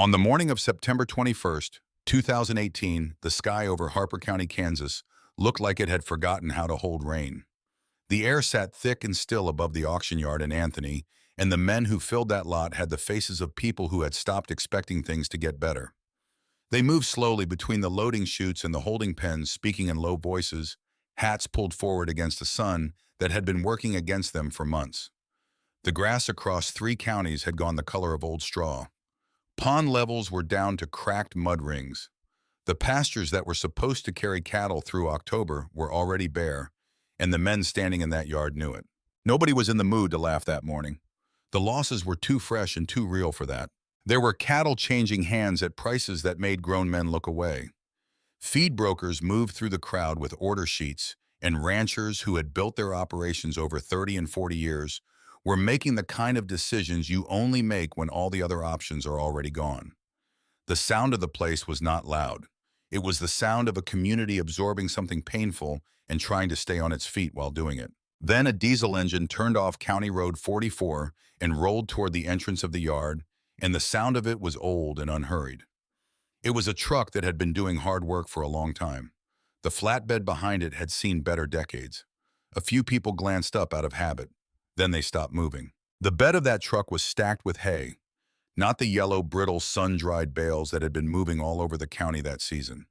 On the morning of September 21st, 2018, the sky over Harper County, Kansas, looked like it had forgotten how to hold rain. The air sat thick and still above the auction yard in Anthony, and the men who filled that lot had the faces of people who had stopped expecting things to get better. They moved slowly between the loading chutes and the holding pens, speaking in low voices, hats pulled forward against the sun that had been working against them for months. The grass across 3 counties had gone the color of old straw. Pond levels were down to cracked mud rings. The pastures that were supposed to carry cattle through October were already bare, and the men standing in that yard knew it. Nobody was in the mood to laugh that morning. The losses were too fresh and too real for that. There were cattle changing hands at prices that made grown men look away. Feed brokers moved through the crowd with order sheets, and ranchers who had built their operations over 30 and 40 years were making the kind of decisions you only make when all the other options are already gone. The sound of the place was not loud. It was the sound of a community absorbing something painful and trying to stay on its feet while doing it. Then a diesel engine turned off County Road 44 and rolled toward the entrance of the yard, and the sound of it was old and unhurried. It was a truck that had been doing hard work for a long time. The flatbed behind it had seen better decades. A few people glanced up out of habit. Then they stopped moving. The bed of that truck was stacked with hay, not the yellow, brittle, sun-dried bales that had been moving all over the county that season.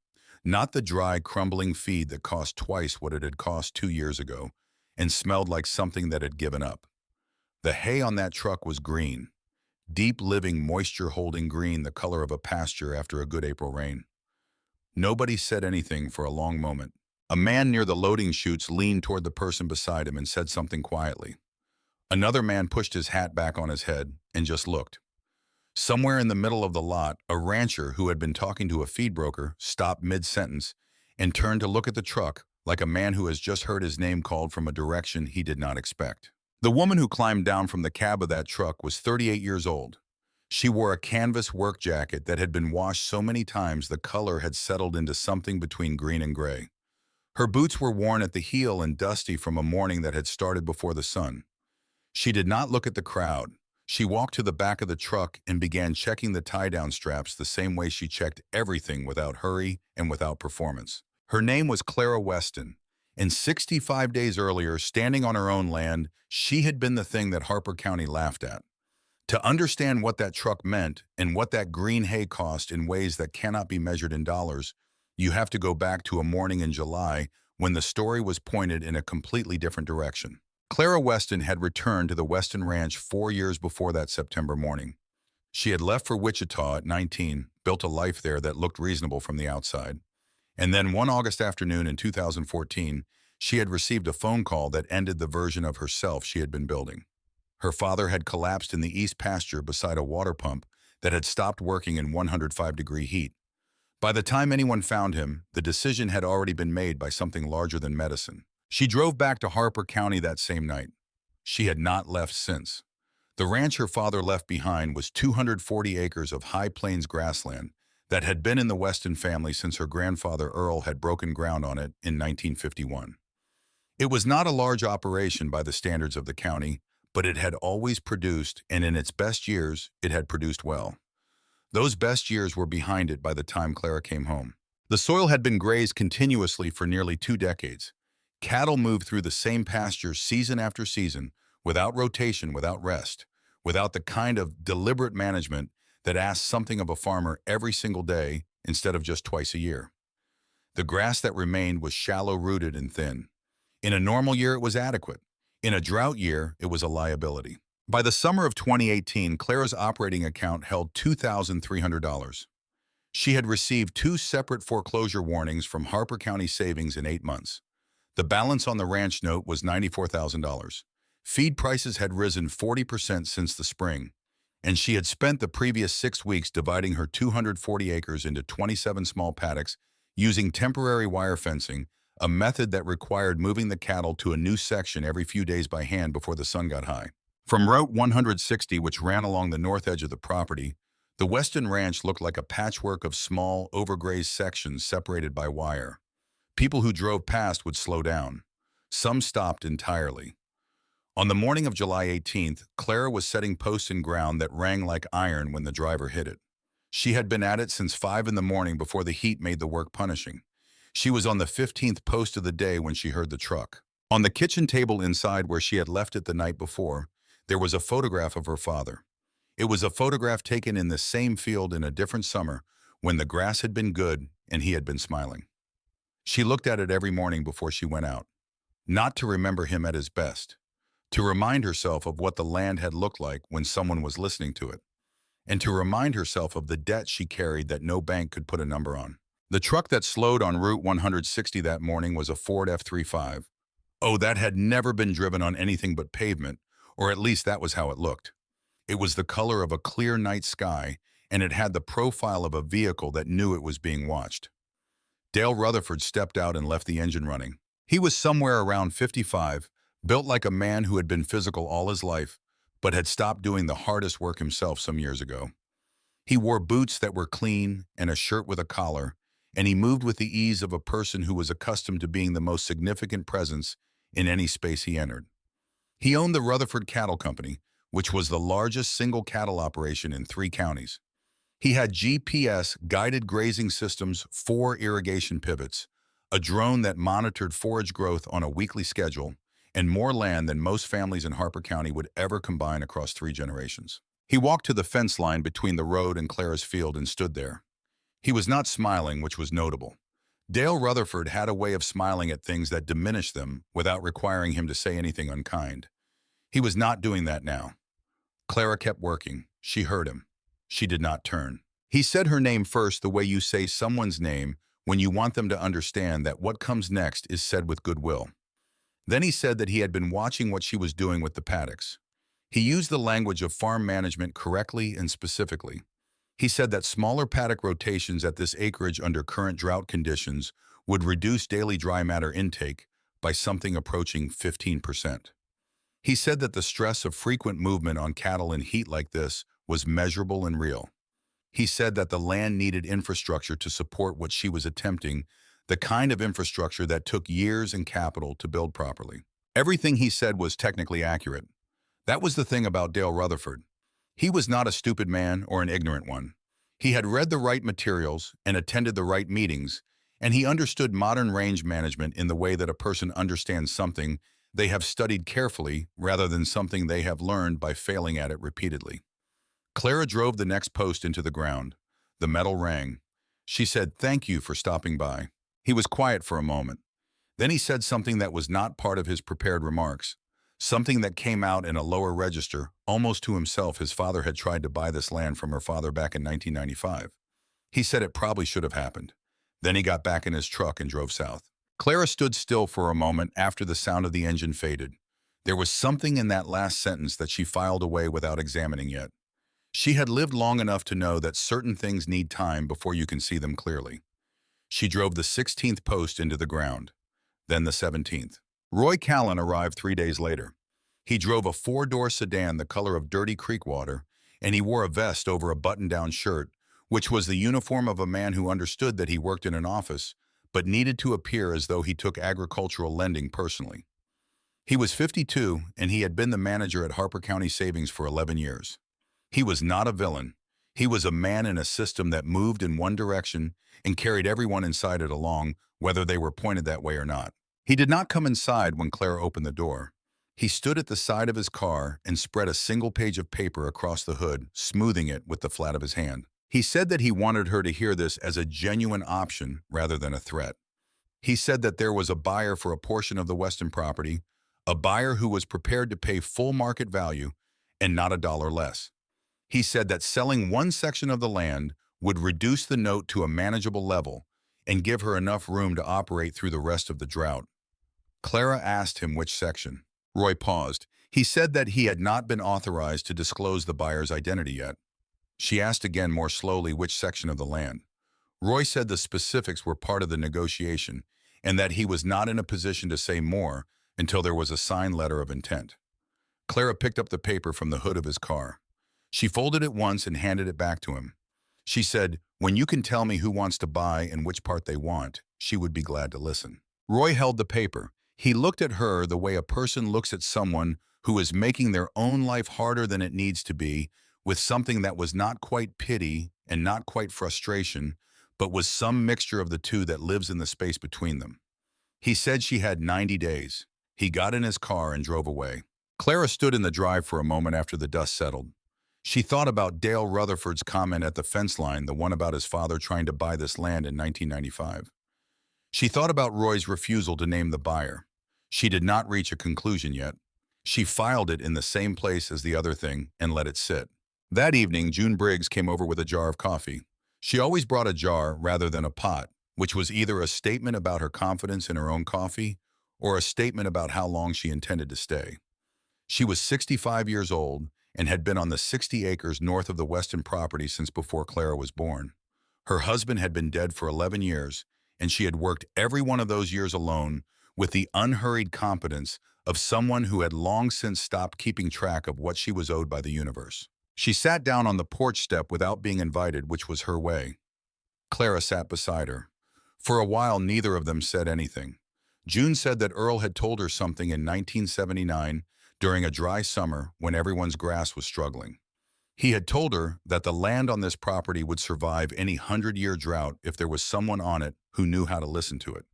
Not the dry, crumbling feed that cost twice what it had cost 2 years ago and smelled like something that had given up. The hay on that truck was green, deep living, moisture-holding green, the color of a pasture after a good April rain. Nobody said anything for a long moment. A man near the loading chutes leaned toward the person beside him and said something quietly. Another man pushed his hat back on his head and just looked. Somewhere in the middle of the lot, a rancher who had been talking to a feed broker stopped mid-sentence and turned to look at the truck like a man who has just heard his name called from a direction he did not expect. The woman who climbed down from the cab of that truck was 38 years old. She wore a canvas work jacket that had been washed so many times the color had settled into something between green and gray. Her boots were worn at the heel and dusty from a morning that had started before the sun. She did not look at the crowd. She walked to the back of the truck and began checking the tie-down straps the same way she checked everything, without hurry and without performance. Her name was Clara Weston, and 65 days earlier, standing on her own land, she had been the thing that Harper County laughed at. To understand what that truck meant and what that green hay cost in ways that cannot be measured in dollars, you have to go back to a morning in July when the story was pointed in a completely different direction. Clara Weston had returned to the Weston Ranch 4 years before that September morning. She had left for Wichita at 19, built a life there that looked reasonable from the outside. And then one August afternoon in 2014, she had received a phone call that ended the version of herself she had been building. Her father had collapsed in the east pasture beside a water pump that had stopped working in 105-degree heat. By the time anyone found him, the decision had already been made by something larger than medicine. She drove back to Harper County that same night. She had not left since. The ranch her father left behind was 240 acres of high plains grassland that had been in the Weston family since her grandfather Earl had broken ground on it in 1951. It was not a large operation by the standards of the county, but it had always produced, and in its best years, it had produced well. Those best years were behind it by the time Clara came home. The soil had been grazed continuously for nearly 2 decades. Cattle moved through the same pastures season after season, without rotation, without rest, without the kind of deliberate management that asks something of a farmer every single day instead of just twice a year. The grass that remained was shallow-rooted and thin. In a normal year, it was adequate. In a drought year, it was a liability. By the summer of 2018, Clara's operating account held $2,300. She had received 2 separate foreclosure warnings from Harper County Savings in 8 months. The balance on the ranch note was $94,000. Feed prices had risen 40% since the spring, and she had spent the previous 6 weeks dividing her 240 acres into 27 small paddocks using temporary wire fencing, a method that required moving the cattle to a new section every few days by hand before the sun got high. From Route 160, which ran along the north edge of the property, the Weston Ranch looked like a patchwork of small, overgrazed sections separated by wire. People who drove past would slow down. Some stopped entirely. On the morning of July 18th, Clara was setting posts in ground that rang like iron when the driver hit it. She had been at it since 5 in the morning before the heat made the work punishing. She was on the 15th post of the day when she heard the truck. On the kitchen table inside where she had left it the night before, there was a photograph of her father. It was a photograph taken in the same field in a different summer when the grass had been good and he had been smiling. She looked at it every morning before she went out, not to remember him at his best, to remind herself of what the land had looked like when someone was listening to it, and to remind herself of the debt she carried that no bank could put a number on. The truck that slowed on Route 160 that morning was a Ford F-35. Oh, that had never been driven on anything but pavement, or at least that was how it looked. It was the color of a clear night sky, and it had the profile of a vehicle that knew it was being watched. Dale Rutherford stepped out and left the engine running. He was somewhere around 55, built like a man who had been physical all his life, but had stopped doing the hardest work himself some years ago. He wore boots that were clean and a shirt with a collar, and he moved with the ease of a person who was accustomed to being the most significant presence in any space he entered. He owned the Rutherford Cattle Company, which was the largest single cattle operation in 3 counties. He had GPS-guided grazing systems, 4 irrigation pivots, a drone that monitored forage growth on a weekly schedule, and more land than most families in Harper County would ever combine across 3 generations. He walked to the fence line between the road and Clara's field and stood there. He was not smiling, which was notable. Dale Rutherford had a way of smiling at things that diminished them without requiring him to say anything unkind. He was not doing that now. Clara kept working. She heard him. She did not turn. He said her name first the way you say someone's name when you want them to understand that what comes next is said with goodwill. Then he said that he had been watching what she was doing with the paddocks. He used the language of farm management correctly and specifically. He said that smaller paddock rotations at this acreage under current drought conditions would reduce daily dry matter intake by something approaching 15%. He said that the stress of frequent movement on cattle in heat like this was measurable and real. He said that the land needed infrastructure to support what she was attempting, the kind of infrastructure that took years and capital to build properly. Everything he said was technically accurate. That was the thing about Dale Rutherford. He was not a stupid man or an ignorant one. He had read the right materials and attended the right meetings, and he understood modern range management in the way that a person understands something they have studied carefully rather than something they have learned by failing at it repeatedly. Clara drove the next post into the ground. The metal rang. She said, "Thank you for stopping by." He was quiet for a moment. Then he said something that was not part of his prepared remarks, something that came out in a lower register, almost to himself. His father had tried to buy this land from her father back in 1995. He said it probably should have happened. Then he got back in his truck and drove south. Clara stood still for a moment after the sound of the engine faded. There was something in that last sentence that she filed away without examining yet. She had lived long enough to know that certain things need time before you can see them clearly. She drove the 16th post into the ground, then the 17th. Roy Callan arrived 3 days later. He drove a 4-door sedan the color of dirty creek water, and he wore a vest over a button-down shirt, which was the uniform of a man who understood that he worked in an office, but needed to appear as though he took agricultural lending personally. He was 52, and he had been the manager at Harper County Savings for 11 years. He was not a villain. He was a man in a system that moved in one direction and carried everyone inside it along, whether they were pointed that way or not. He did not come inside when Clara opened the door. He stood at the side of his car and spread a single page of paper across the hood, smoothing it with the flat of his hand. He said that he wanted her to hear this as a genuine option rather than a threat. He said that there was a buyer for a portion of the Weston property, a buyer who was prepared to pay full market value and not a dollar less. He said that selling one section of the land would reduce the note to a manageable level and give her enough room to operate through the rest of the drought. Clara asked him which section. Roy paused. He said that he had not been authorized to disclose the buyer's identity yet. She asked again more slowly which section of the land. Roy said the specifics were part of the negotiation and that he was not in a position to say more until there was a signed letter of intent. Clara picked up the paper from the hood of his car. She folded it once and handed it back to him. She said, "When you can tell me who wants to buy and which part they want, she would be glad to listen." Roy held the paper. He looked at her the way a person looks at someone who is making their own life harder than it needs to be with something that was not quite pity and not quite frustration, but was some mixture of the two that lives in the space between them. He said she had 90 days. He got in his car and drove away. Clara stood in the drive for a moment after the dust settled. She thought about Dale Rutherford's comment at the fence line, the one about his father trying to buy this land in 1995. She thought about Roy's refusal to name the buyer. She did not reach a conclusion yet. She filed it in the same place as the other thing and let it sit. That evening, June Briggs came over with a jar of coffee. She always brought a jar rather than a pot, which was either a statement about her confidence in her own coffee or a statement about how long she intended to stay. She was 65 years old and had been on the 60 acres north of the Weston property since before Clara was born. Her husband had been dead for 11 years, and she had worked every one of those years alone with the unhurried competence of someone who had long since stopped keeping track of what she was owed by the universe. She sat down on the porch step without being invited, which was her way. Clara sat beside her. For a while, neither of them said anything. June said that Earl had told her something in 1979 during a dry summer when everyone's grass was struggling. He had told her that the land on this property would survive any 100-year drought if there was someone on it who knew how to listen to it.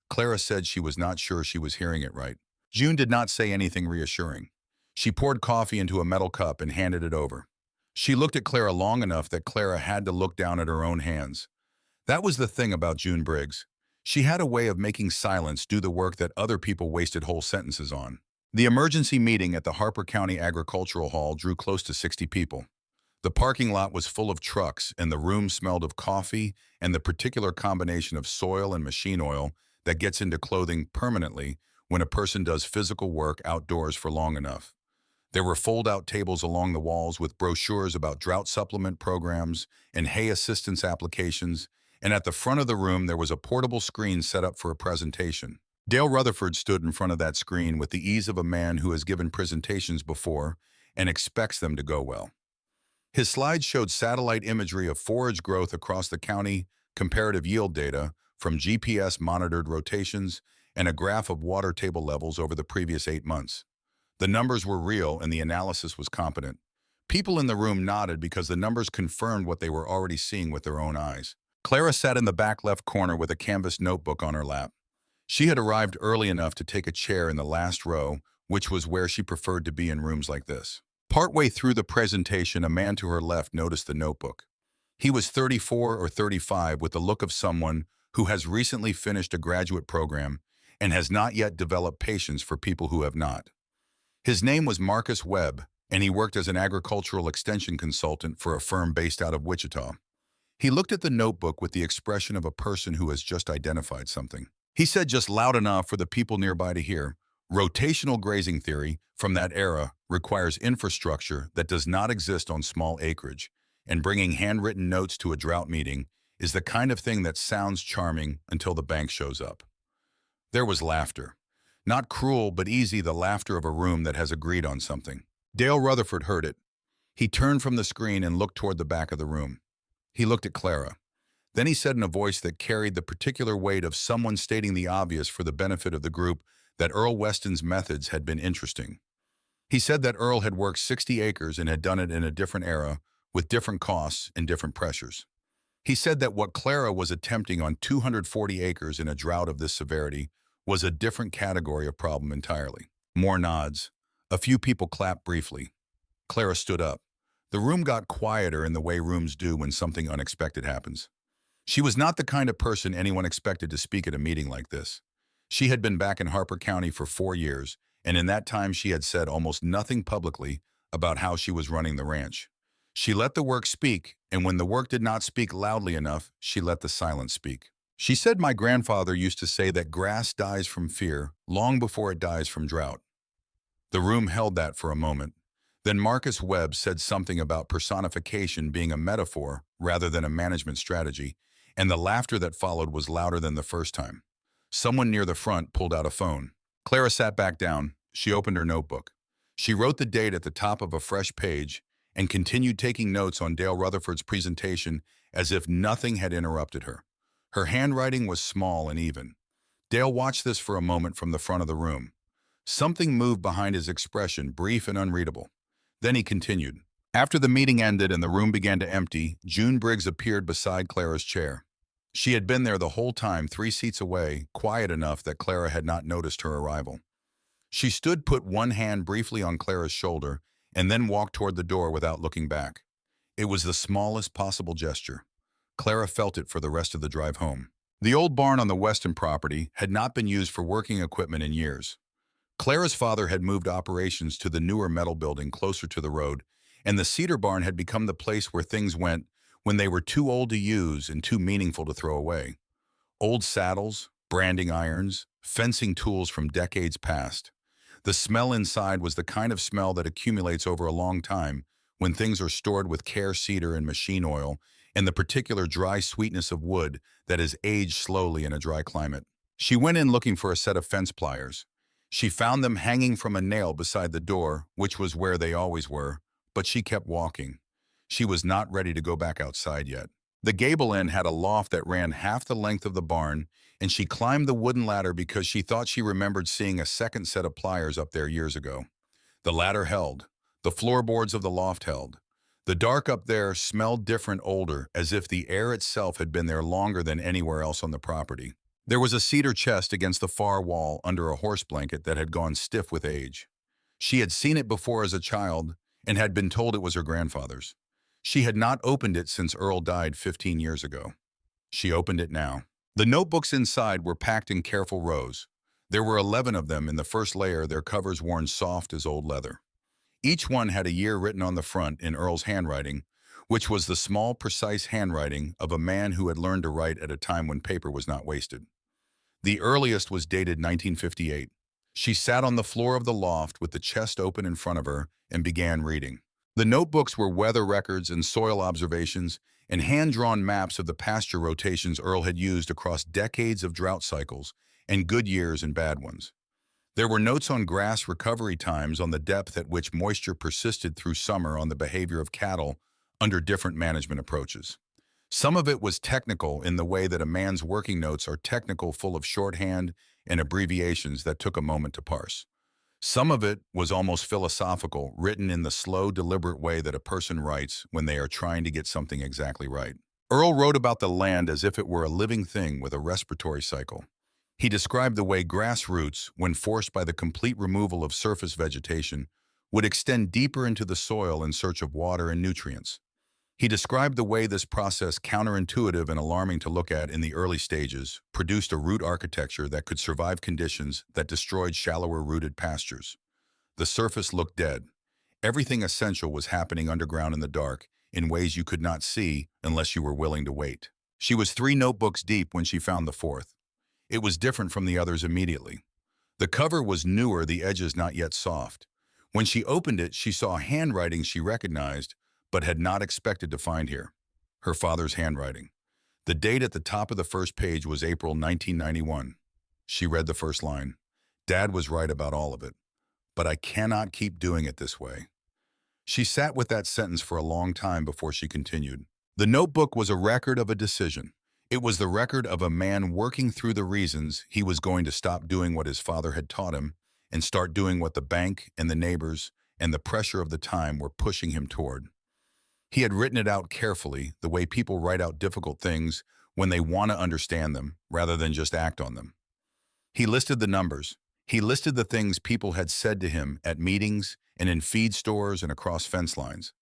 Clara said she was not sure she was hearing it right. June did not say anything reassuring. She poured coffee into a metal cup and handed it over. She looked at Clara long enough that Clara had to look down at her own hands. That was the thing about June Briggs. She had a way of making silence do the work that other people wasted whole sentences on. The emergency meeting at the Harper County Agricultural Hall drew close to 60 people. The parking lot was full of trucks, and the room smelled of coffee and the particular combination of soil and machine oil that gets into clothing permanently when a person does physical work outdoors for long enough. There were fold-out tables along the walls with brochures about drought supplement programs and hay assistance applications, and at the front of the room there was a portable screen set up for a presentation. Dale Rutherford stood in front of that screen with the ease of a man who has given presentations before and expects them to go well. His slides showed satellite imagery of forage growth across the county, comparative yield data from GPS-monitored rotations, and a graph of water table levels over the previous 8 months. The numbers were real and the analysis was competent. People in the room nodded because the numbers confirmed what they were already seeing with their own eyes. Clara sat in the back left corner with a canvas notebook on her lap. She had arrived early enough to take a chair in the last row, which was where she preferred to be in rooms like this. Partway through the presentation, a man to her left noticed the notebook. He was 34 or 35 with the look of someone who has recently finished a graduate program and has not yet developed patience for people who have not. His name was Marcus Webb, and he worked as an agricultural extension consultant for a firm based out of Wichita. He looked at the notebook with the expression of a person who has just identified something. He said just loud enough for the people nearby to hear, "Rotational grazing theory from that era requires infrastructure that does not exist on small acreage, and bringing handwritten notes to a drought meeting is the kind of thing that sounds charming until the bank shows up." There was laughter. Not cruel, but easy, the laughter of a room that has agreed on something. Dale Rutherford heard it. He turned from the screen and looked toward the back of the room. He looked at Clara. Then he said in a voice that carried the particular weight of someone stating the obvious for the benefit of the group that Earl Weston's methods had been interesting. He said that Earl had worked 60 acres and had done it in a different era, with different costs and different pressures. He said that what Clara was attempting on 240 acres in a drought of this severity was a different category of problem entirely. More nods. A few people clapped briefly. Clara stood up. The room got quieter in the way rooms do when something unexpected happens. She was not the kind of person anyone expected to speak at a meeting like this. She had been back in Harper County for 4 years, and in that time she had said almost nothing publicly about how she was running the ranch. She let the work speak, and when the work did not speak loudly enough, she let the silence speak. She said, "My grandfather used to say that grass dies from fear long before it dies from drought." The room held that for a moment. Then Marcus Webb said something about personification being a metaphor rather than a management strategy, and the laughter that followed was louder than the first time. Someone near the front pulled out a phone. Clara sat back down. She opened her notebook. She wrote the date at the top of a fresh page and continued taking notes on Dale Rutherford's presentation as if nothing had interrupted her. Her handwriting was small and even. Dale watched this for a moment from the front of the room. Something moved behind his expression, brief and unreadable. Then he continued, After the meeting ended and the room began to empty, June Briggs appeared beside Clara's chair. She had been there the whole time, 3 seats away, quiet enough that Clara had not noticed her arrival. She stood, put one hand briefly on Clara's shoulder, and then walked toward the door without looking back. It was the smallest possible gesture. Clara felt it for the rest of the drive home. The old barn on the Weston property had not been used for working equipment in years. Clara's father had moved operations to the newer metal building closer to the road, and the cedar barn had become the place where things went when they were too old to use and too meaningful to throw away. Old saddles, branding irons, fencing tools from decades past. The smell inside was the kind of smell that accumulates over a long time when things are stored with care, cedar and machine oil, and the particular dry sweetness of wood that has aged slowly in a dry climate. She went in looking for a set of fence pliers. She found them hanging from a nail beside the door, which was where they always were, but she kept walking. She was not ready to go back outside yet. The gable end had a loft that ran half the length of the barn, and she climbed the wooden ladder because she thought she remembered seeing a second set of pliers up there years ago. The ladder held. The floorboards of the loft held. The dark up there smelled different, older, as if the air itself had been there longer than anywhere else on the property. There was a cedar chest against the far wall under a horse blanket that had gone stiff with age. She had seen it before as a child and had been told it was her grandfather's. She had not opened it since Earl died 15 years ago. She opened it now. The notebooks inside were packed in careful rows. There were 11 of them in the first layer, their covers worn soft as old leather. Each one had a year written on the front in Earl's handwriting, which was the small, precise handwriting of a man who had learned to write at a time when paper was not wasted. The earliest was dated 1958. She sat on the floor of the loft with the chest open in front of her and began reading. The notebooks were weather records and soil observations and hand-drawn maps of the pasture rotations Earl had used across decades of drought cycles and good years and bad ones. There were notes on grass recovery times, on the depth at which moisture persisted through summer, on the behavior of cattle under different management approaches. Some of it was technical in the way that a man's working notes are technical, full of shorthand and abbreviations that took a moment to parse. Some of it was almost philosophical, written in the slow, deliberate way that a person writes when they are trying to get something exactly right. Earl wrote about the land as if it were a living thing with a respiratory cycle. He described the way grass roots, when forced by the complete removal of surface vegetation, would extend deeper into the soil in search of water and nutrients. He described the way this process, counterintuitive and alarming to look at in the early stages, produced a root architecture that could survive conditions that destroyed shallower-rooted pastures. The surface looked dead. Everything essential was happening underground in the dark, in ways you could not see unless you were willing to wait. She was 3 notebooks deep when she found the 4th. It was different from the others immediately. The cover was newer, the edges not yet soft. When she opened it, she saw handwriting she recognized, but had not expected to find here. Her father's handwriting. The date at the top of the first page was April 1991. She read the first line. Dad was right about all of it. But I cannot keep doing it this way. She sat with that sentence for a long time before she continued. The notebook was a record of a decision. It was the record of a man working through the reasons he was going to stop doing what his father had taught him and start doing what the bank and the neighbors and the pressure of the time were pushing him toward. He had written it out carefully, the way people write out difficult things when they want to understand them rather than just act on them. He listed the numbers. He listed the things people had said to him at meetings and in feed stores and across fence lines.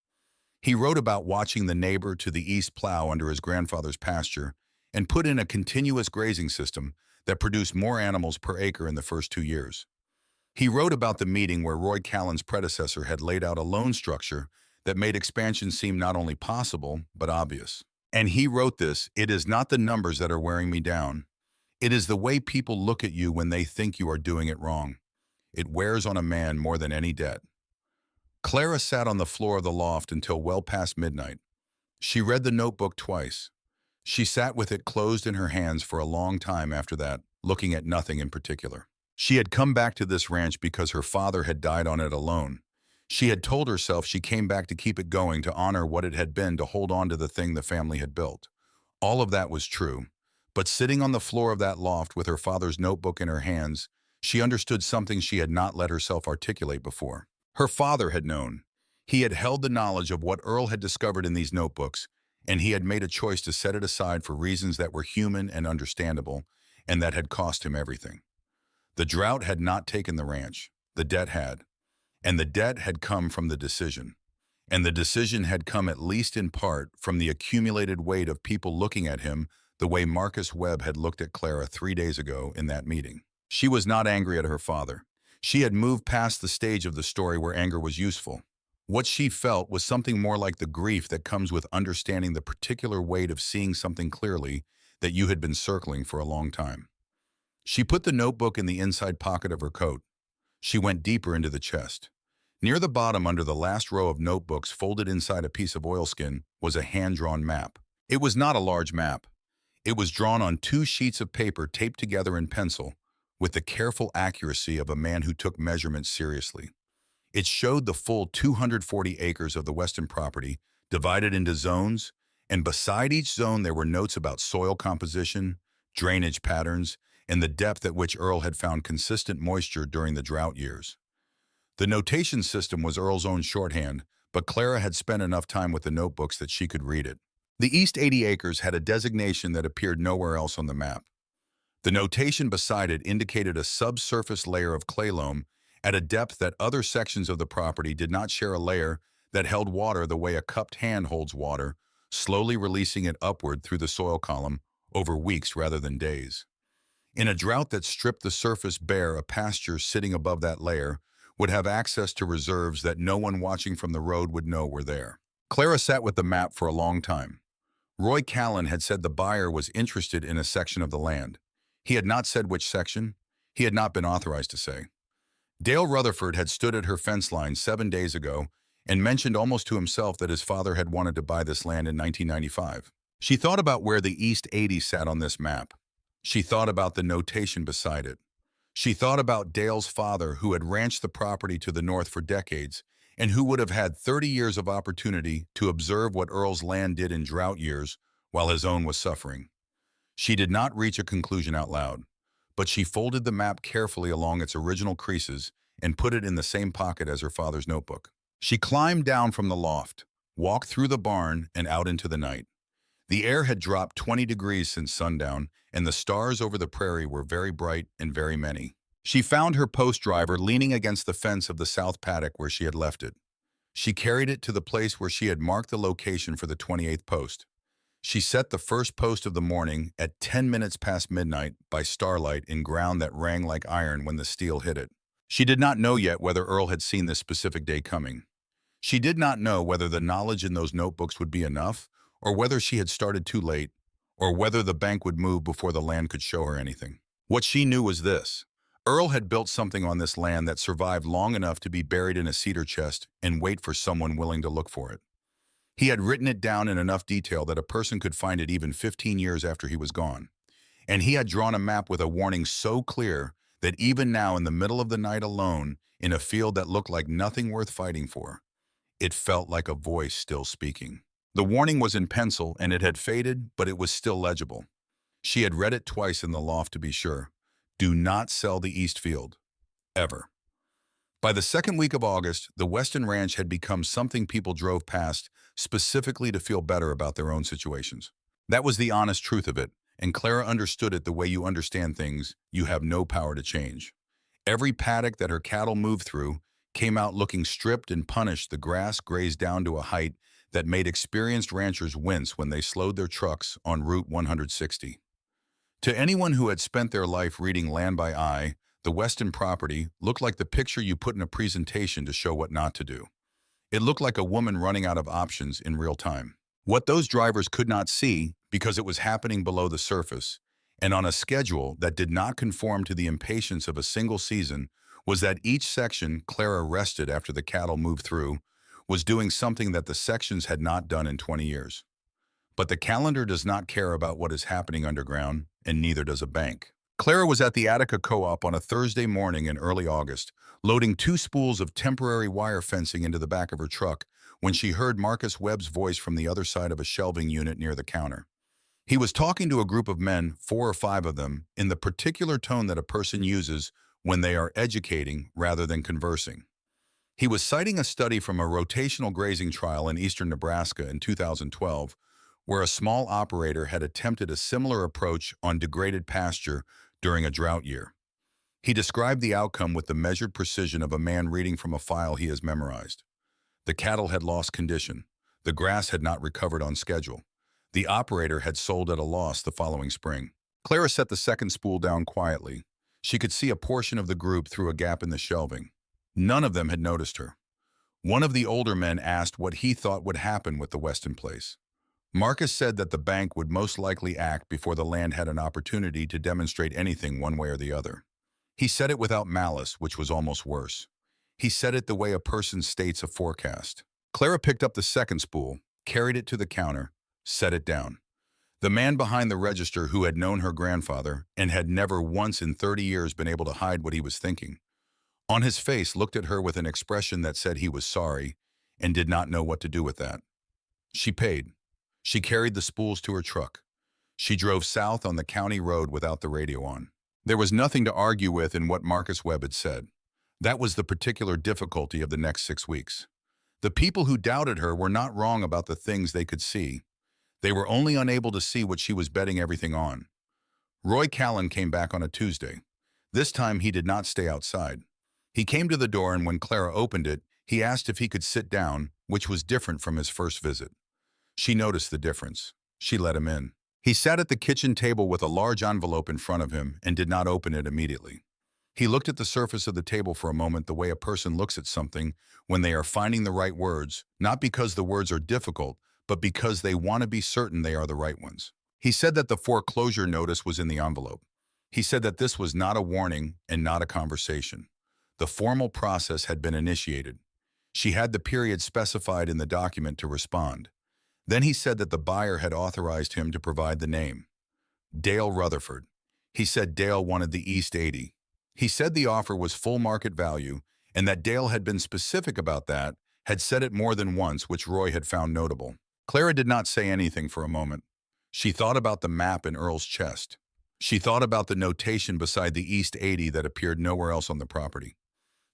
He wrote about watching the neighbor to the east plow under his grandfather's pasture and put in a continuous grazing system that produced more animals per acre in the first 2 years. He wrote about the meeting where Roy Callan's predecessor had laid out a loan structure that made expansion seem not only possible, but obvious. And he wrote this, "It is not the numbers that are wearing me down. It is the way people look at you when they think you are doing it wrong. It wears on a man more than any debt." Clara sat on the floor of the loft until well past midnight. She read the notebook twice. She sat with it closed in her hands for a long time after that, looking at nothing in particular. She had come back to this ranch because her father had died on it alone. She had told herself she came back to keep it going, to honor what it had been, to hold on to the thing the family had built. All of that was true. But sitting on the floor of that loft with her father's notebook in her hands, she understood something she had not let herself articulate before. Her father had known. He had held the knowledge of what Earl had discovered in these notebooks, and he had made a choice to set it aside for reasons that were human and understandable, and that had cost him everything. The drought had not taken the ranch. The debt had. And the debt had come from the decision. And the decision had come at least in part from the accumulated weight of people looking at him the way Marcus Webb had looked at Clara 3 days ago in that meeting. She was not angry at her father. She had moved past the stage of the story where anger was useful. What she felt was something more like the grief that comes with understanding the particular weight of seeing something clearly that you had been circling for a long time. She put the notebook in the inside pocket of her coat. She went deeper into the chest. Near the bottom, under the last row of notebooks folded inside a piece of oilskin, was a hand-drawn map. It was not a large map. It was drawn on 2 sheets of paper taped together in pencil, with the careful accuracy of a man who took measurements seriously. It showed the full 240 acres of the Weston property, divided into zones, and beside each zone there were notes about soil composition, drainage patterns, and the depth at which Earl had found consistent moisture during the drought years. The notation system was Earl's own shorthand, but Clara had spent enough time with the notebooks that she could read it. The East 80 acres had a designation that appeared nowhere else on the map. The notation beside it indicated a subsurface layer of clay loam at a depth that other sections of the property did not share, a layer that held water the way a cupped hand holds water, slowly releasing it upward through the soil column over weeks rather than days. In a drought that stripped the surface bare, a pasture sitting above that layer would have access to reserves that no one watching from the road would know were there. Clara sat with the map for a long time. Roy Callan had said the buyer was interested in a section of the land. He had not said which section. He had not been authorized to say. Dale Rutherford had stood at her fence line 7 days ago and mentioned almost to himself that his father had wanted to buy this land in 1995. She thought about where the East 80 sat on this map. She thought about the notation beside it. She thought about Dale's father, who had ranched the property to the north for decades and who would have had 30 years of opportunity to observe what Earl's land did in drought years while his own was suffering. She did not reach a conclusion out loud, but she folded the map carefully along its original creases and put it in the same pocket as her father's notebook. She climbed down from the loft, walked through the barn, and out into the night. The air had dropped 20 degrees since sundown, and the stars over the prairie were very bright and very many. She found her post driver leaning against the fence of the south paddock where she had left it. She carried it to the place where she had marked the location for the 28th post. She set the first post of the morning at 10 minutes past midnight by starlight in ground that rang like iron when the steel hit it. She did not know yet whether Earl had seen this specific day coming. She did not know whether the knowledge in those notebooks would be enough, or whether she had started too late, or whether the bank would move before the land could show her anything. What she knew was this: Earl had built something on this land that survived long enough to be buried in a cedar chest and wait for someone willing to look for it. He had written it down in enough detail that a person could find it even 15 years after he was gone. And he had drawn a map with a warning so clear that even now, in the middle of the night alone, in a field that looked like nothing worth fighting for, it felt like a voice still speaking. The warning was in pencil, and it had faded, but it was still legible. She had read it twice in the loft to be sure. Do not sell the East Field. Ever. By the second week of August, the Weston Ranch had become something people drove past specifically to feel better about their own situations. That was the honest truth of it, and Clara understood it the way you understand things you have no power to change. Every paddock that her cattle moved through came out looking stripped and punished. The grass grazed down to a height that made experienced ranchers wince when they slowed their trucks on Route 160. To anyone who had spent their life reading Land by Eye, the Weston property looked like the picture you put in a presentation to show what not to do. It looked like a woman running out of options in real time. What those drivers could not see, because it was happening below the surface, and on a schedule that did not conform to the impatience of a single season, was that each section Clara rested after the cattle moved through was doing something that the sections had not done in 20 years. But the calendar does not care about what is happening underground, and neither does a bank. Clara was at the Attica Co-op on a Thursday morning in early August, loading 2 spools of temporary wire fencing into the back of her truck when she heard Marcus Webb's voice from the other side of a shelving unit near the counter. He was talking to a group of men, 4 or 5 of them, in the particular tone that a person uses when they are educating rather than conversing. He was citing a study from a rotational grazing trial in eastern Nebraska in 2012, where a small operator had attempted a similar approach on degraded pasture during a drought year. He described the outcome with the measured precision of a man reading from a file he has memorized. The cattle had lost condition. The grass had not recovered on schedule. The operator had sold at a loss the following spring. Clara set the second spool down quietly. She could see a portion of the group through a gap in the shelving. None of them had noticed her. One of the older men asked what he thought would happen with the Weston place. Marcus said that the bank would most likely act before the land had an opportunity to demonstrate anything one way or the other. He said it without malice, which was almost worse. He said it the way a person states a forecast. Clara picked up the second spool, carried it to the counter, set it down. The man behind the register, who had known her grandfather and had never once in 30 years been able to hide what he was thinking, on his face looked at her with an expression that said he was sorry and did not know what to do with that. She paid. She carried the spools to her truck. She drove south on the county road without the radio on. There was nothing to argue with in what Marcus Webb had said. That was the particular difficulty of the next 6 weeks. The people who doubted her were not wrong about the things they could see. They were only unable to see what she was betting everything on. Roy Callan came back on a Tuesday. This time he did not stay outside. He came to the door, and when Clara opened it, he asked if he could sit down, which was different from his first visit. She noticed the difference. She let him in. He sat at the kitchen table with a large envelope in front of him and did not open it immediately. He looked at the surface of the table for a moment the way a person looks at something when they are finding the right words, not because the words are difficult, but because they want to be certain they are the right ones. He said that the foreclosure notice was in the envelope. He said that this was not a warning and not a conversation. The formal process had been initiated. She had the period specified in the document to respond. Then he said that the buyer had authorized him to provide the name. Dale Rutherford. He said Dale wanted the East 80. He said the offer was full market value and that Dale had been specific about that, had said it more than once, which Roy had found notable. Clara did not say anything for a moment. She thought about the map in Earl's chest. She thought about the notation beside the East 80 that appeared nowhere else on the property.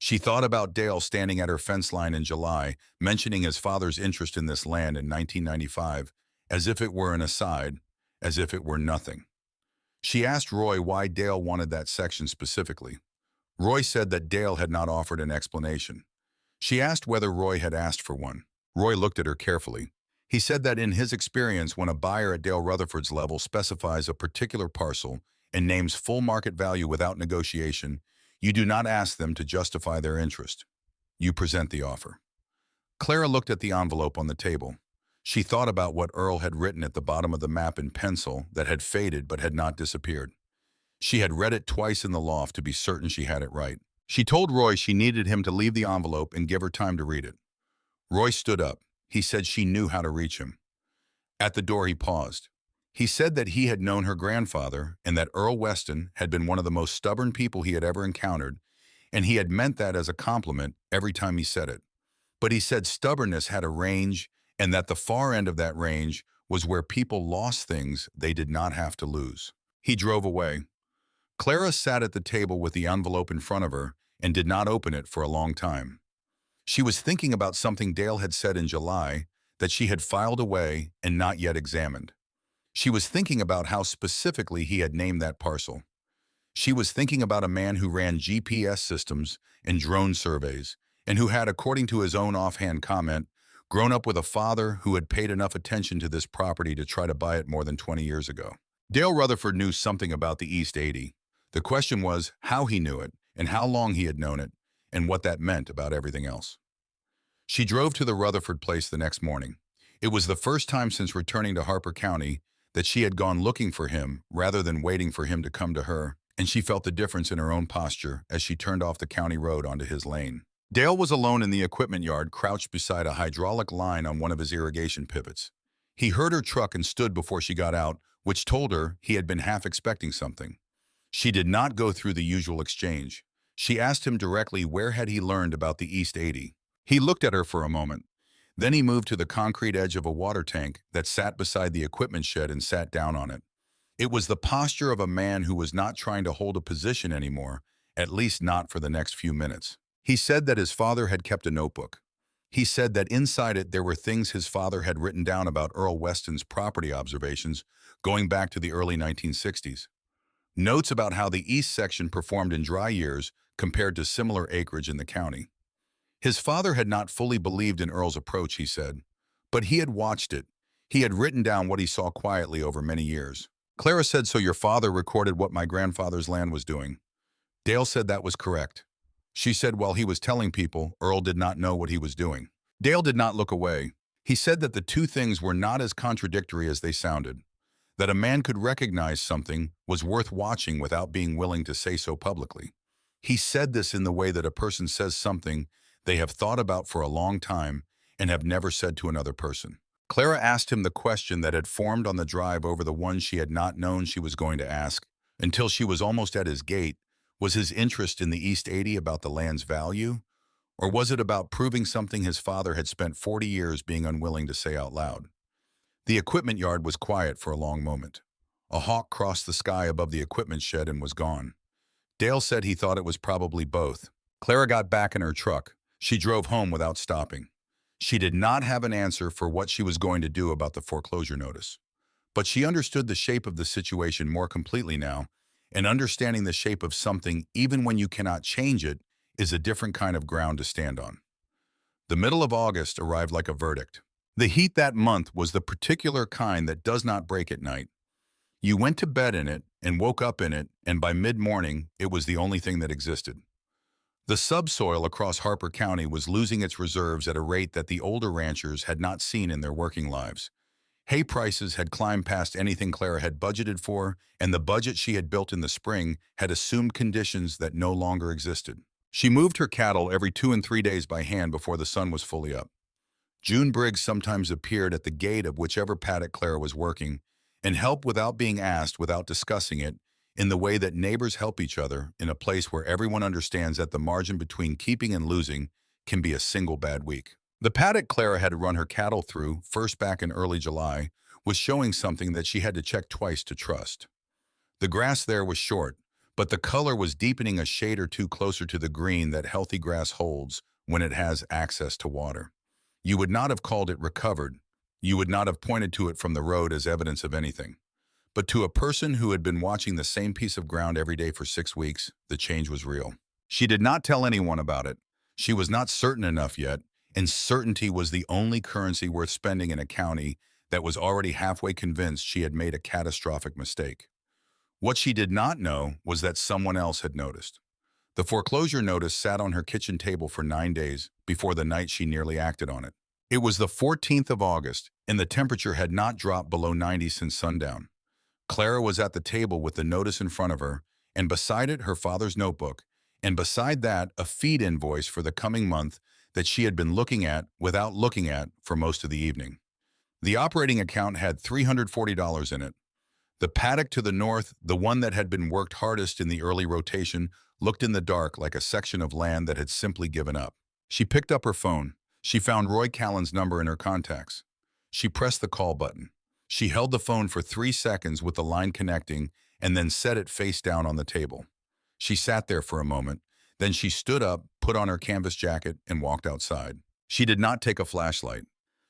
She thought about Dale standing at her fence line in July, mentioning his father's interest in this land in 1995, as if it were an aside, as if it were nothing. She asked Roy why Dale wanted that section specifically. Roy said that Dale had not offered an explanation. She asked whether Roy had asked for one. Roy looked at her carefully. He said that in his experience, when a buyer at Dale Rutherford's level specifies a particular parcel and names full market value without negotiation, you do not ask them to justify their interest. You present the offer. Clara looked at the envelope on the table. She thought about what Earl had written at the bottom of the map in pencil that had faded but had not disappeared. She had read it twice in the loft to be certain she had it right. She told Roy she needed him to leave the envelope and give her time to read it. Roy stood up. He said she knew how to reach him. At the door, he paused. He said that he had known her grandfather and that Earl Weston had been one of the most stubborn people he had ever encountered, and he had meant that as a compliment every time he said it. But he said stubbornness had a range, and that the far end of that range was where people lost things they did not have to lose. He drove away. Clara sat at the table with the envelope in front of her and did not open it for a long time. She was thinking about something Dale had said in July that she had filed away and not yet examined. She was thinking about how specifically he had named that parcel. She was thinking about a man who ran GPS systems and drone surveys, and who had, according to his own offhand comment, grown up with a father who had paid enough attention to this property to try to buy it more than 20 years ago. Dale Rutherford knew something about the East 80. The question was how he knew it, and how long he had known it, and what that meant about everything else. She drove to the Rutherford place the next morning. It was the first time since returning to Harper County that she had gone looking for him rather than waiting for him to come to her, and she felt the difference in her own posture as she turned off the county road onto his lane. Dale was alone in the equipment yard, crouched beside a hydraulic line on one of his irrigation pivots. He heard her truck and stood before she got out, which told her he had been half expecting something. She did not go through the usual exchange. She asked him directly where had he learned about the East 80. He looked at her for a moment. Then he moved to the concrete edge of a water tank that sat beside the equipment shed and sat down on it. It was the posture of a man who was not trying to hold a position anymore, at least not for the next few minutes. He said that his father had kept a notebook. He said that inside it there were things his father had written down about Earl Weston's property observations going back to the early 1960s. Notes about how the east section performed in dry years compared to similar acreage in the county. His father had not fully believed in Earl's approach, he said, but he had watched it. He had written down what he saw quietly over many years. Clara said, "So your father recorded what my grandfather's land was doing?" Dale said that was correct. She said while he was telling people, Earl did not know what he was doing. Dale did not look away. He said that the two things were not as contradictory as they sounded, that a man could recognize something was worth watching without being willing to say so publicly. He said this in the way that a person says something they have thought about for a long time and have never said to another person. Clara asked him the question that had formed on the drive over the one she had not known she was going to ask until she was almost at his gate. Was his interest in the East 80 about the land's value? Or was it about proving something his father had spent 40 years being unwilling to say out loud? The equipment yard was quiet for a long moment. A hawk crossed the sky above the equipment shed and was gone. Dale said he thought it was probably both. Clara got back in her truck. She drove home without stopping. She did not have an answer for what she was going to do about the foreclosure notice. But she understood the shape of the situation more completely now, and understanding the shape of something, even when you cannot change it, is a different kind of ground to stand on. The middle of August arrived like a verdict. The heat that month was the particular kind that does not break at night. You went to bed in it and woke up in it, and by mid-morning, it was the only thing that existed. The subsoil across Harper County was losing its reserves at a rate that the older ranchers had not seen in their working lives. Hay prices had climbed past anything Clara had budgeted for, and the budget she had built in the spring had assumed conditions that no longer existed. She moved her cattle every 2 and 3 days by hand before the sun was fully up. June Briggs sometimes appeared at the gate of whichever paddock Clara was working, and helped without being asked, without discussing it, in the way that neighbors help each other in a place where everyone understands that the margin between keeping and losing can be a single bad week. The paddock Clara had run her cattle through, first back in early July, was showing something that she had to check twice to trust. The grass there was short, but the color was deepening a shade or two closer to the green that healthy grass holds when it has access to water. You would not have called it recovered. You would not have pointed to it from the road as evidence of anything. But to a person who had been watching the same piece of ground every day for 6 weeks, the change was real. She did not tell anyone about it. She was not certain enough yet, and certainty was the only currency worth spending in a county that was already halfway convinced she had made a catastrophic mistake. What she did not know was that someone else had noticed. The foreclosure notice sat on her kitchen table for 9 days before the night she nearly acted on it. It was the 14th of August, and the temperature had not dropped below 90 since sundown. Clara was at the table with the notice in front of her, and beside it her father's notebook, and beside that a feed invoice for the coming month that she had been looking at without looking at for most of the evening. The operating account had $340 in it. The paddock to the north, the one that had been worked hardest in the early rotation, looked in the dark like a section of land that had simply given up. She picked up her phone. She found Roy Callan's number in her contacts. She pressed the call button. She held the phone for 3 seconds with the line connecting and then set it face down on the table. She sat there for a moment. Then she stood up, put on her canvas jacket, and walked outside. She did not take a flashlight.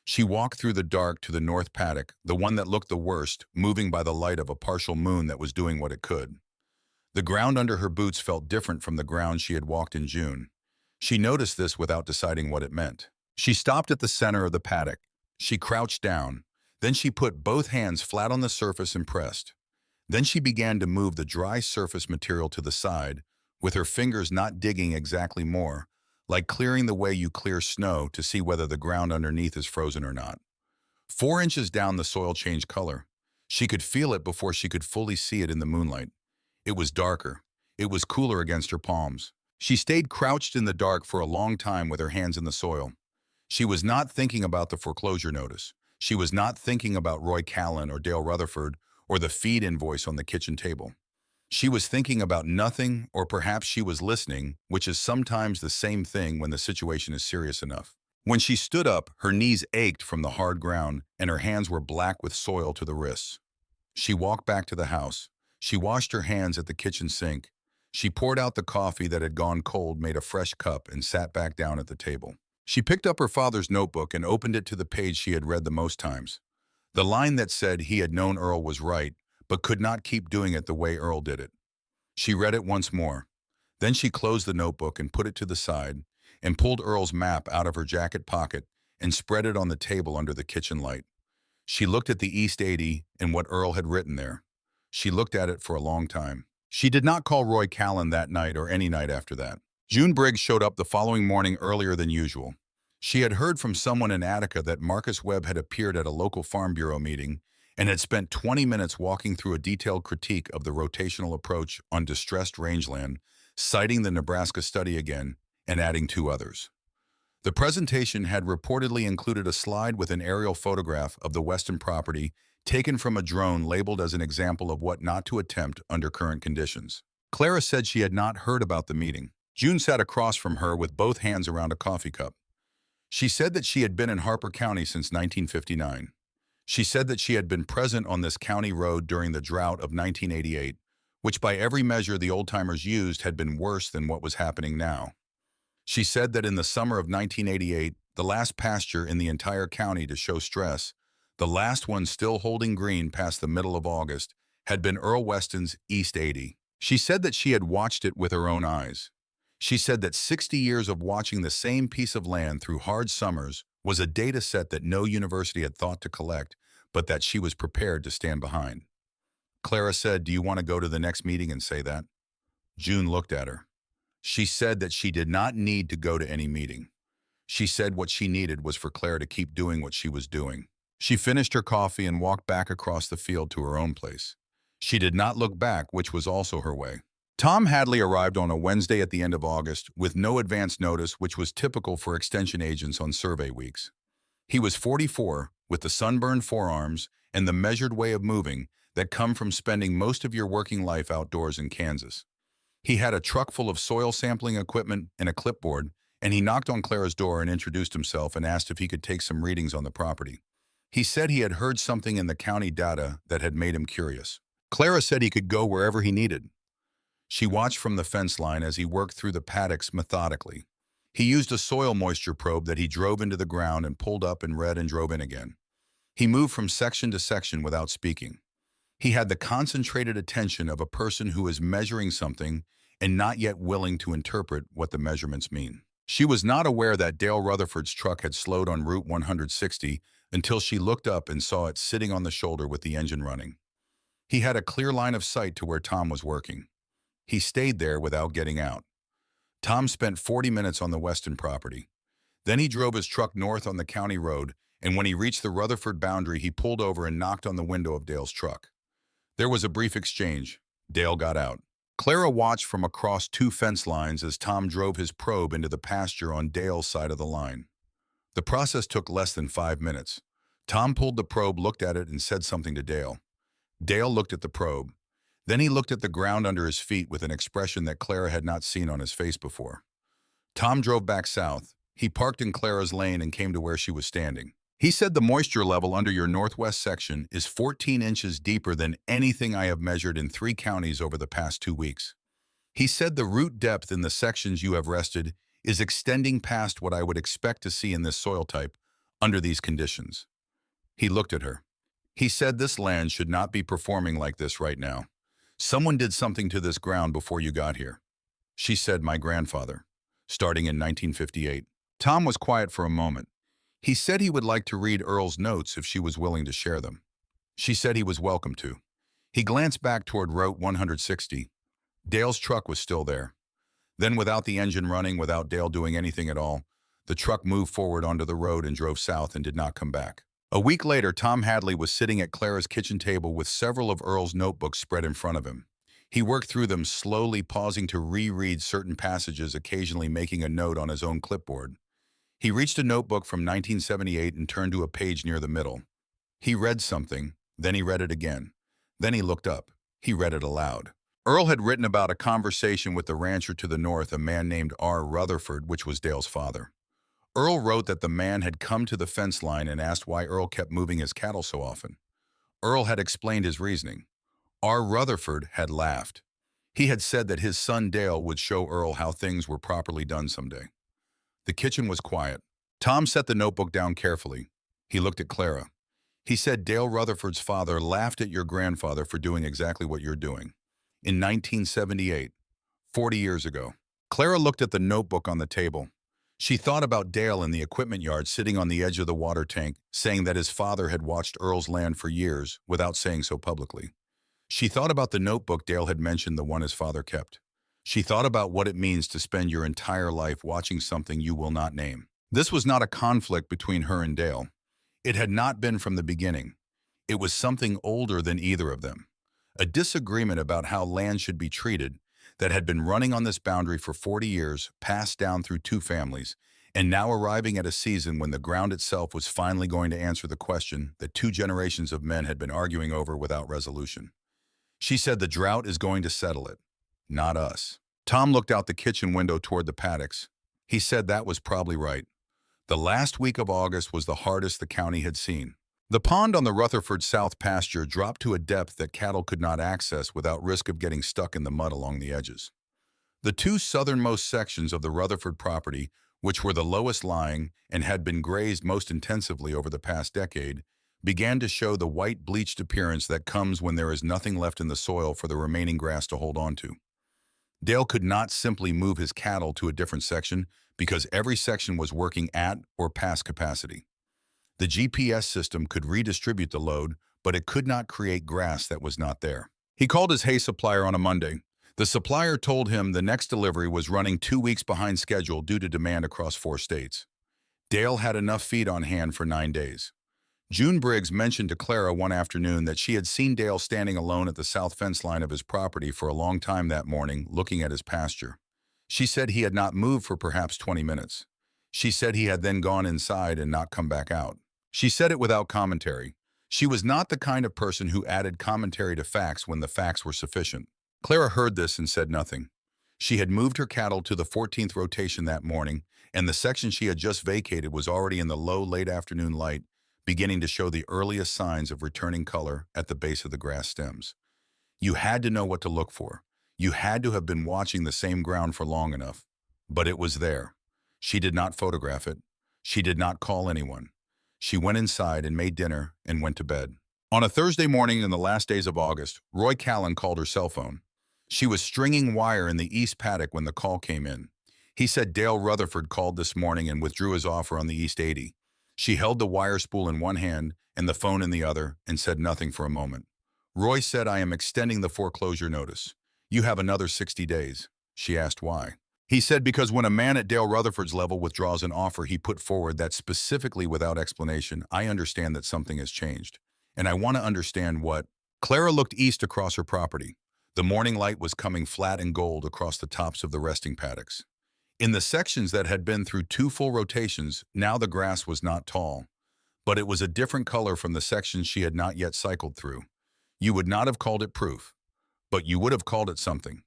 She walked through the dark to the north paddock, the one that looked the worst, moving by the light of a partial moon that was doing what it could. The ground under her boots felt different from the ground she had walked in June. She noticed this without deciding what it meant. She stopped at the center of the paddock. She crouched down. Then she put both hands flat on the surface and pressed. Then she began to move the dry surface material to the side, with her fingers not digging exactly more, like clearing the way you clear snow to see whether the ground underneath is frozen or not. 4 inches down, the soil changed color. She could feel it before she could fully see it in the moonlight. It was darker. It was cooler against her palms. She stayed crouched in the dark for a long time with her hands in the soil. She was not thinking about the foreclosure notice. She was not thinking about Roy Callan or Dale Rutherford or the feed invoice on the kitchen table. She was thinking about nothing, or perhaps she was listening, which is sometimes the same thing when the situation is serious enough. When she stood up, her knees ached from the hard ground, and her hands were black with soil to the wrists. She walked back to the house. She washed her hands at the kitchen sink. She poured out the coffee that had gone cold, made a fresh cup, and sat back down at the table. She picked up her father's notebook and opened it to the page she had read the most times. The line that said he had known Earl was right, but could not keep doing it the way Earl did it. She read it once more. Then she closed the notebook and put it to the side, and pulled Earl's map out of her jacket pocket and spread it on the table under the kitchen light. She looked at the East 80 and what Earl had written there. She looked at it for a long time. She did not call Roy Callan that night or any night after that. June Briggs showed up the following morning earlier than usual. She had heard from someone in Attica that Marcus Webb had appeared at a local Farm Bureau meeting and had spent 20 minutes walking through a detailed critique of the rotational approach on distressed rangeland, citing the Nebraska study again and adding two others. The presentation had reportedly included a slide with an aerial photograph of the Weston property taken from a drone labeled as an example of what not to attempt under current conditions. Clara said she had not heard about the meeting. June sat across from her with both hands around a coffee cup. She said that she had been in Harper County since 1959. She said that she had been present on this county road during the drought of 1988, which by every measure the old-timers used had been worse than what was happening now. She said that in the summer of 1988, the last pasture in the entire county to show stress, the last one still holding green past the middle of August, had been Earl Weston's East 80. She said that she had watched it with her own eyes. She said that 60 years of watching the same piece of land through hard summers was a data set that no university had thought to collect, but that she was prepared to stand behind. Clara said, "Do you want to go to the next meeting and say that?" June looked at her. She said that she did not need to go to any meeting. She said what she needed was for Clara to keep doing what she was doing. She finished her coffee and walked back across the field to her own place. She did not look back, which was also her way. Tom Hadley arrived on a Wednesday at the end of August with no advance notice, which was typical for extension agents on survey weeks. He was 44, with the sunburned forearms and the measured way of moving that come from spending most of your working life outdoors in Kansas. He had a truck full of soil sampling equipment and a clipboard, and he knocked on Clara's door and introduced himself and asked if he could take some readings on the property. He said he had heard something in the county data that had made him curious. Clara said he could go wherever he needed. She watched from the fence line as he worked through the paddocks methodically. He used a soil moisture probe that he drove into the ground and pulled up and read and drove in again. He moved from section to section without speaking. He had the concentrated attention of a person who is measuring something and not yet willing to interpret what the measurements mean. She was not aware that Dale Rutherford's truck had slowed on Route 160 until she looked up and saw it sitting on the shoulder with the engine running. He had a clear line of sight to where Tom was working. He stayed there without getting out. Tom spent 40 minutes on the Weston property. Then he drove his truck north on the county road, and when he reached the Rutherford boundary, he pulled over and knocked on the window of Dale's truck. There was a brief exchange. Dale got out. Clara watched from across two fence lines as Tom drove his probe into the pasture on Dale's side of the line. The process took less than 5 minutes. Tom pulled the probe, looked at it, and said something to Dale. Dale looked at the probe. Then he looked at the ground under his feet with an expression that Clara had not seen on his face before. Tom drove back south. He parked in Clara's lane and came to where she was standing. He said the moisture level under your northwest section is 14 inches deeper than anything I have measured in 3 counties over the past 2 weeks. He said the root depth in the sections you have rested is extending past what I would expect to see in this soil type under these conditions. He looked at her. He said this land should not be performing like this right now. Someone did something to this ground before you got here. She said, "My grandfather," starting in 1958. Tom was quiet for a moment. He said he would like to read Earl's notes if she was willing to share them. She said he was welcome to. He glanced back toward Route 160. Dale's truck was still there. Then, without the engine running, without Dale doing anything at all, the truck moved forward onto the road and drove south and did not come back. A week later, Tom Hadley was sitting at Clara's kitchen table with several of Earl's notebooks spread in front of him. He worked through them, slowly pausing to reread certain passages, occasionally making a note on his own clipboard. He reached a notebook from 1978 and turned to a page near the middle. He read something, then he read it again. Then he looked up. He read it aloud. Earl had written about a conversation with the rancher to the north, a man named R. Rutherford, which was Dale's father. Earl wrote that the man had come to the fence line and asked why Earl kept moving his cattle so often. Earl had explained his reasoning. R. Rutherford had laughed. He had said that his son Dale would show Earl how things were properly done someday. The kitchen was quiet. Tom set the notebook down carefully. He looked at Clara. He said Dale Rutherford's father laughed at your grandfather for doing exactly what you're doing. In 1978, 40 years ago. Clara looked at the notebook on the table. She thought about Dale in the equipment yard sitting on the edge of the water tank, saying that his father had watched Earl's land for years without saying so publicly. She thought about the notebook Dale had mentioned, the one his father kept. She thought about what it means to spend your entire life watching something you will not name. This was not a conflict between her and Dale. It had not been from the beginning. It was something older than either of them. A disagreement about how land should be treated that had been running on this boundary for 40 years, passed down through two families, and now arriving at a season when the ground itself was finally going to answer the question that two generations of men had been arguing over without resolution. She said the drought is going to settle it, not us. Tom looked out the kitchen window toward the paddocks. He said that was probably right. The last week of August was the hardest the county had seen. The pond on the Rutherford South pasture dropped to a depth that cattle could not access without risk of getting stuck in the mud along the edges. The two southernmost sections of the Rutherford property, which were the lowest lying and had been grazed most intensively over the past decade, began to show the white bleached appearance that comes when there is nothing left in the soil for the remaining grass to hold on to. Dale could not simply move his cattle to a different section because every section was working at or past capacity. The GPS system could redistribute the load, but it could not create grass that was not there. He called his hay supplier on a Monday. The supplier told him the next delivery was running 2 weeks behind schedule due to demand across 4 states. Dale had enough feed on hand for 9 days. June Briggs mentioned to Clara one afternoon that she had seen Dale standing alone at the south fence line of his property for a long time that morning, looking at his pasture. She said he had not moved for perhaps 20 minutes. She said he had then gone inside and not come back out. She said it without commentary. She was not the kind of person who added commentary to facts when the facts were sufficient. Clara heard this and said nothing. She had moved her cattle to the 14th rotation that morning, and the section she had just vacated was already in the low late afternoon light, beginning to show the earliest signs of returning color at the base of the grass stems. You had to know what to look for. You had to have been watching the same ground for long enough. But it was there. She did not photograph it. She did not call anyone. She went inside and made dinner and went to bed. On a Thursday morning in the last days of August, Roy Callan called her cell phone. She was stringing wire in the east paddock when the call came in. He said Dale Rutherford called this morning and withdrew his offer on the East 80. She held the wire spool in one hand and the phone in the other and said nothing for a moment. Roy said, "I am extending the foreclosure notice. You have another 60 days. She asked why. He said because when a man at Dale Rutherford's level withdraws an offer he put forward that specifically without explanation, I understand that something has changed. And I want to understand what. Clara looked east across her property. The morning light was coming flat and gold across the tops of the resting paddocks. In the sections that had been through 2 full rotations, now the grass was not tall, but it was a different color from the sections she had not yet cycled through. You would not have called it proof, but you would have called it something.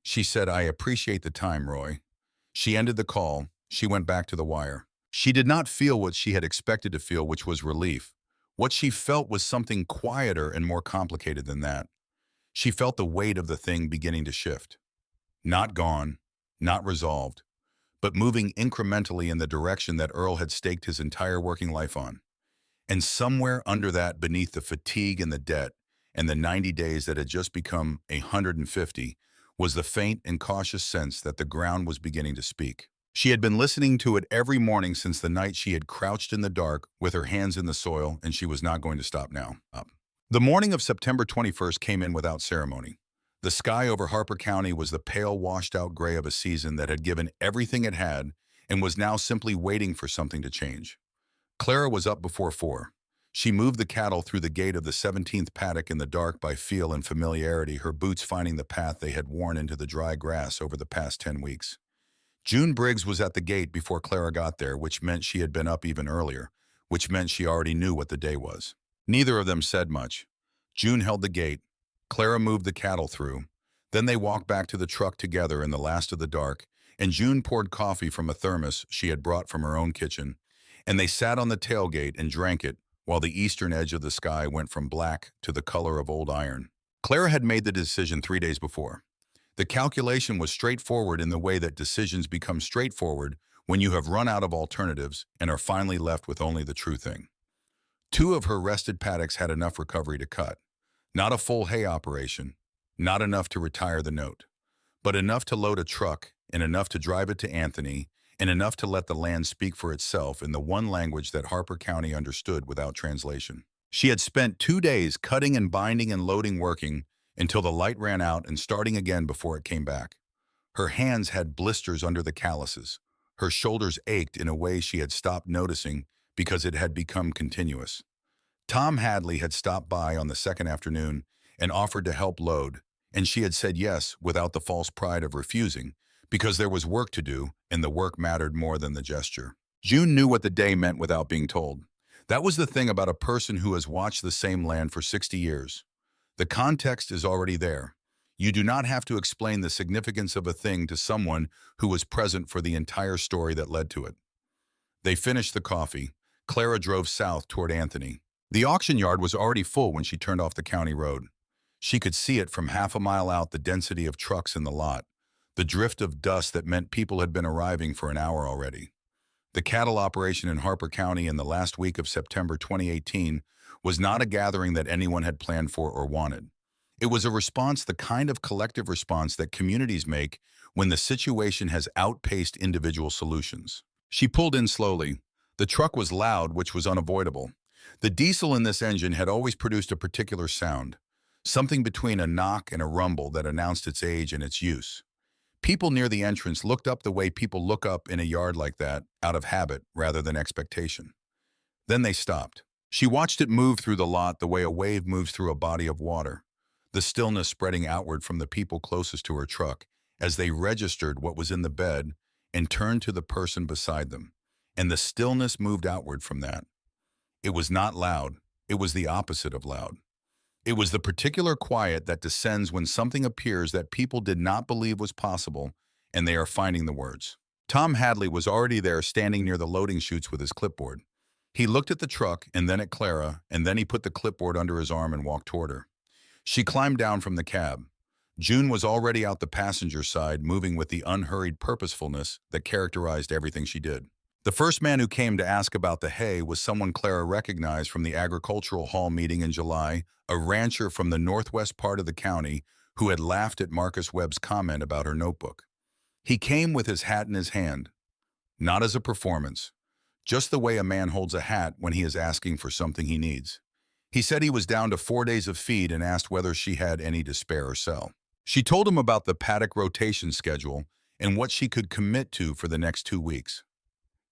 She said, "I appreciate the time, Roy." She ended the call. She went back to the wire. She did not feel what she had expected to feel, which was relief. What she felt was something quieter and more complicated than that. She felt the weight of the thing beginning to shift. Not gone, not resolved, but moving incrementally in the direction that Earl had staked his entire working life on. And somewhere under that, beneath the fatigue and the debt, and the 90 days that had just become 150, was the faint and cautious sense that the ground was beginning to speak. She had been listening to it every morning since the night she had crouched in the dark with her hands in the soil, and she was not going to stop now. The morning of September 21st came in without ceremony. The sky over Harper County was the pale, washed-out gray of a season that had given everything it had and was now simply waiting for something to change. Clara was up before 4. She moved the cattle through the gate of the 17th paddock in the dark by feel and familiarity, her boots finding the path they had worn into the dry grass over the past 10 weeks. June Briggs was at the gate before Clara got there, which meant she had been up even earlier, which meant she already knew what the day was. Neither of them said much. June held the gate. Clara moved the cattle through. Then they walked back to the truck together in the last of the dark, and June poured coffee from a thermos she had brought from her own kitchen, and they sat on the tailgate and drank it while the eastern edge of the sky went from black to the color of old iron. Clara had made the decision 3 days before. The calculation was straightforward in the way that decisions become straightforward when you have run out of alternatives and are finally left with only the true thing. Two of her rested paddocks had enough recovery to cut. Not a full hay operation, not enough to retire the note, but enough to load a truck and enough to drive it to Anthony and enough to let the land speak for itself in the one language that Harper County understood without translation. She had spent 2 days cutting and binding and loading working until the light ran out and starting again before it came back. Her hands had blisters under the calluses. Her shoulders ached in a way she had stopped noticing because it had become continuous. Tom Hadley had stopped by on the second afternoon and offered to help load, and she had said yes without the false pride of refusing, because there was work to do and the work mattered more than the gesture. June knew what the day meant without being told. That was the thing about a person who has watched the same land for 60 years. The context is already there. You do not have to explain the significance of a thing to someone who was present for the entire story that led to it. They finished the coffee. Clara drove south toward Anthony. The auction yard was already full when she turned off the county road. She could see it from half a mile out, the density of trucks in the lot, the drift of dust that meant people had been arriving for an hour already. The cattle operation in Harper County in the last week of September 2018 was not a gathering that anyone had planned for or wanted. It was a response, the kind of collective response that communities make when the situation has outpaced individual solutions. She pulled in slowly. The truck was loud, which was unavoidable. The diesel in this engine had always produced a particular sound, something between a knock and a rumble that announced its age and its use. People near the entrance looked up the way people look up in a yard like that, out of habit rather than expectation. Then they stopped. She watched it move through the lot the way a wave moves through a body of water, the stillness spreading outward from the people closest to her truck as they registered what was in the bed and turned to the person beside them. And the stillness moved outward from that. It was not loud. It was the opposite of loud. It was the particular quiet that descends when something appears that people did not believe was possible, and they are finding the words. Tom Hadley was already there, standing near the loading chutes with his clipboard. He looked at the truck and then at Clara, and then he put the clipboard under his arm and walked toward her. She climbed down from the cab. June was already out the passenger side, moving with the unhurried purposefulness that characterized everything she did. The first man who came to ask about the hay was someone Clara recognized from the agricultural hall meeting in July, a rancher from the northwest part of the county who had laughed at Marcus Webb's comment about her notebook. He came with his hat in his hand, not as a performance, just the way a man holds a hat when he is asking for something he needs. He said he was down to 4 days of feed and asked whether she had any to spare or sell. She told him about the paddock rotation schedule and what she could commit to for the next 2 weeks.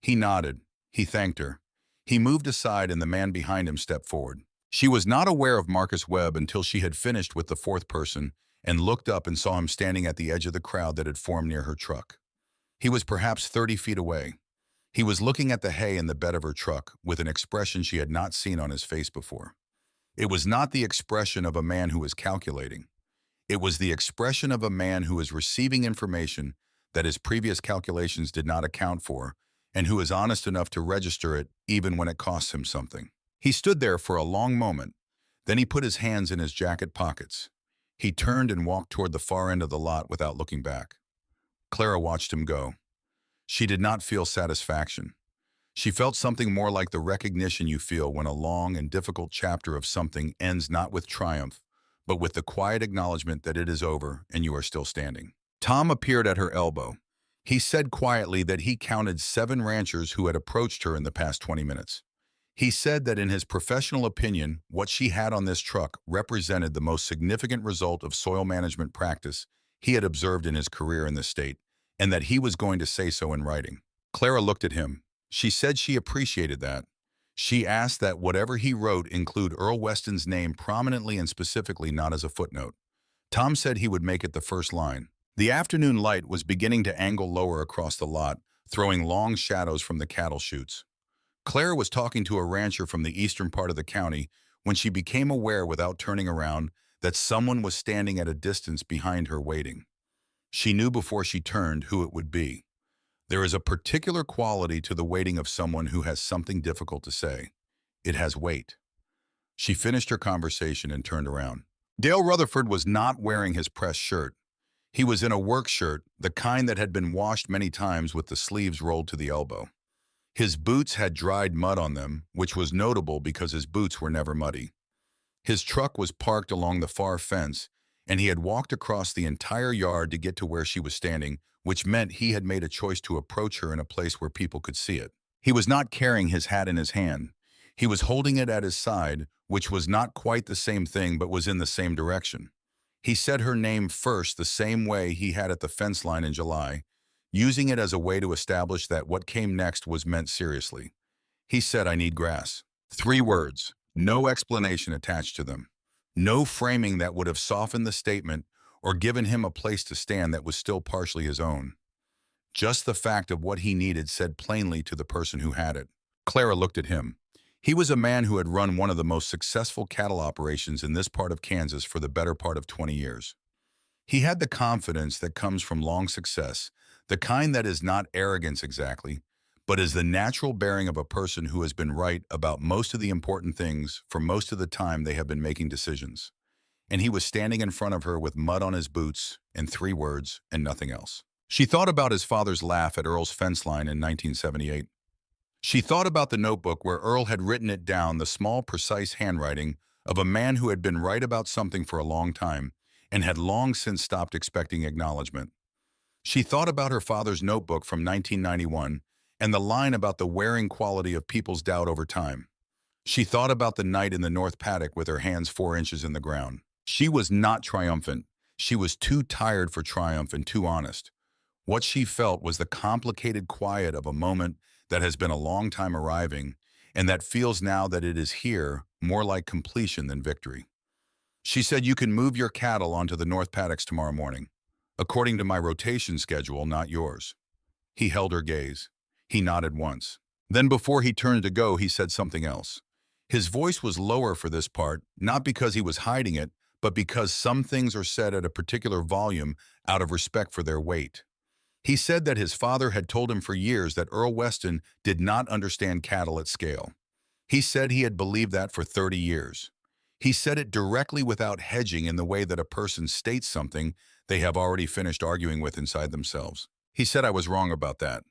He nodded. He thanked her. He moved aside and the man behind him stepped forward. She was not aware of Marcus Webb until she had finished with the fourth person and looked up and saw him standing at the edge of the crowd that had formed near her truck. He was perhaps 30 feet away. He was looking at the hay in the bed of her truck with an expression she had not seen on his face before. It was not the expression of a man who was calculating. It was the expression of a man who is receiving information that his previous calculations did not account for, and who is honest enough to register it even when it costs him something. He stood there for a long moment. Then he put his hands in his jacket pockets. He turned and walked toward the far end of the lot without looking back. Clara watched him go. She did not feel satisfaction. She felt something more like the recognition you feel when a long and difficult chapter of something ends not with triumph, but with the quiet acknowledgement that it is over and you are still standing. Tom appeared at her elbow. He said quietly that he counted 7 ranchers who had approached her in the past 20 minutes. He said that in his professional opinion, what she had on this truck represented the most significant result of soil management practice he had observed in his career in the state, and that he was going to say so in writing. Clara looked at him. She said she appreciated that. She asked that whatever he wrote include Earl Weston's name prominently and specifically, not as a footnote. Tom said he would make it the first line. The afternoon light was beginning to angle lower across the lot, throwing long shadows from the cattle chutes. Clara was talking to a rancher from the eastern part of the county when she became aware, without turning around, that someone was standing at a distance behind her waiting. She knew before she turned who it would be. There is a particular quality to the waiting of someone who has something difficult to say. It has weight. She finished her conversation and turned around. Dale Rutherford was not wearing his pressed shirt. He was in a work shirt, the kind that had been washed many times with the sleeves rolled to the elbow. His boots had dried mud on them, which was notable because his boots were never muddy. His truck was parked along the far fence, and he had walked across the entire yard to get to where she was standing, which meant he had made a choice to approach her in a place where people could see it. He was not carrying his hat in his hand. He was holding it at his side, which was not quite the same thing but was in the same direction. He said her name first the same way he had at the fence line in July, using it as a way to establish that what came next was meant seriously. He said, "I need grass." 3 words, no explanation attached to them. No framing that would have softened the statement or given him a place to stand that was still partially his own. Just the fact of what he needed said plainly to the person who had it. Clara looked at him. He was a man who had run one of the most successful cattle operations in this part of Kansas for the better part of 20 years. He had the confidence that comes from long success, the kind that is not arrogance exactly, but is the natural bearing of a person who has been right about most of the important things for most of the time they have been making decisions. And he was standing in front of her with mud on his boots and 3 words and nothing else. She thought about his father's laugh at Earl's fence line in 1978. She thought about the notebook where Earl had written it down, the small, precise handwriting of a man who had been right about something for a long time and had long since stopped expecting acknowledgement. She thought about her father's notebook from 1991 and the line about the wearing quality of people's doubt over time. She thought about the night in the North Paddock with her hands 4 inches in the ground. She was not triumphant. She was too tired for triumph and too honest. What she felt was the complicated quiet of a moment that has been a long time arriving and that feels now that it is here more like completion than victory. She said, "You can move your cattle onto the North Paddocks tomorrow morning, according to my rotation schedule, not yours." He held her gaze. He nodded once. Then before he turned to go, he said something else. His voice was lower for this part, not because he was hiding it, but because some things are said at a particular volume out of respect for their weight. He said that his father had told him for years that Earl Weston did not understand cattle at scale. He said he had believed that for 30 years. He said it directly without hedging in the way that a person states something they have already finished arguing with inside themselves. He said, "I was wrong about that."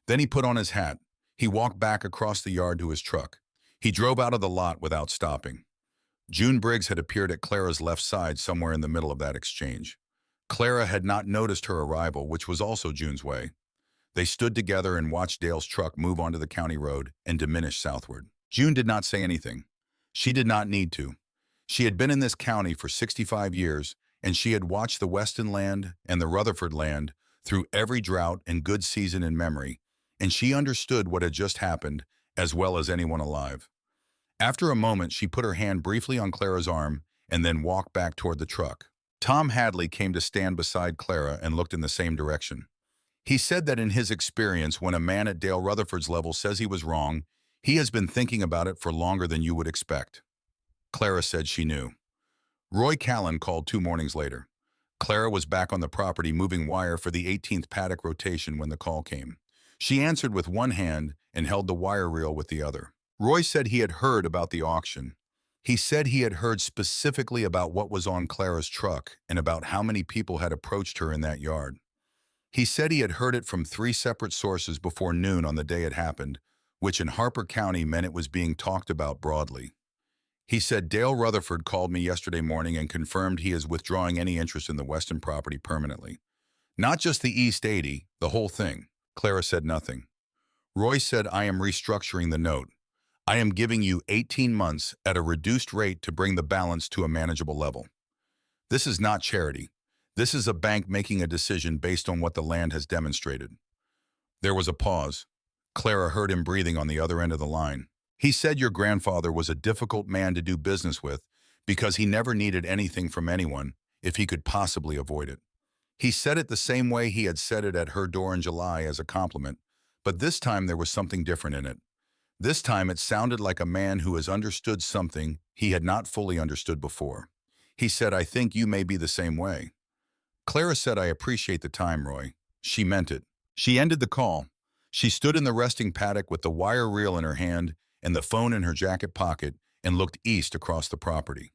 Then he put on his hat. He walked back across the yard to his truck. He drove out of the lot without stopping. June Briggs had appeared at Clara's left side somewhere in the middle of that exchange. Clara had not noticed her arrival, which was also June's way. They stood together and watched Dale's truck move onto the county road and diminish southward. June did not say anything. She did not need to. She had been in this county for 65 years, and she had watched the Weston land and the Rutherford land through every drought and good season in memory, and she understood what had just happened as well as anyone alive. After a moment, she put her hand briefly on Clara's arm and then walked back toward the truck. Tom Hadley came to stand beside Clara and looked in the same direction. He said that in his experience, when a man at Dale Rutherford's level says he was wrong, he has been thinking about it for longer than you would expect. Clara said she knew. Roy Callan called 2 mornings later. Clara was back on the property moving wire for the 18th paddock rotation when the call came. She answered with one hand and held the wire reel with the other. Roy said he had heard about the auction. He said he had heard specifically about what was on Clara's truck and about how many people had approached her in that yard. He said he had heard it from 3 separate sources before noon on the day it happened, which in Harper County meant it was being talked about broadly. He said, "Dale Rutherford called me yesterday morning and confirmed he is withdrawing any interest in the Weston property permanently. Not just the East 80, the whole thing." Clara said nothing. Roy said, "I am restructuring the note. I am giving you 18 months at a reduced rate to bring the balance to a manageable level. This is not charity. This is a bank making a decision based on what the land has demonstrated." There was a pause. Clara heard him breathing on the other end of the line. "He said your grandfather was a difficult man to do business with because he never needed anything from anyone if he could possibly avoid it. He said it the same way he had said it at her door in July as a compliment, but this time there was something different in it. This time it sounded like a man who has understood something he had not fully understood before. He said, "I think you may be the same way." Clara said, "I appreciate the time, Roy." She meant it. She ended the call. She stood in the resting paddock with the wire reel in her hand and the phone in her jacket pocket and looked east across the property.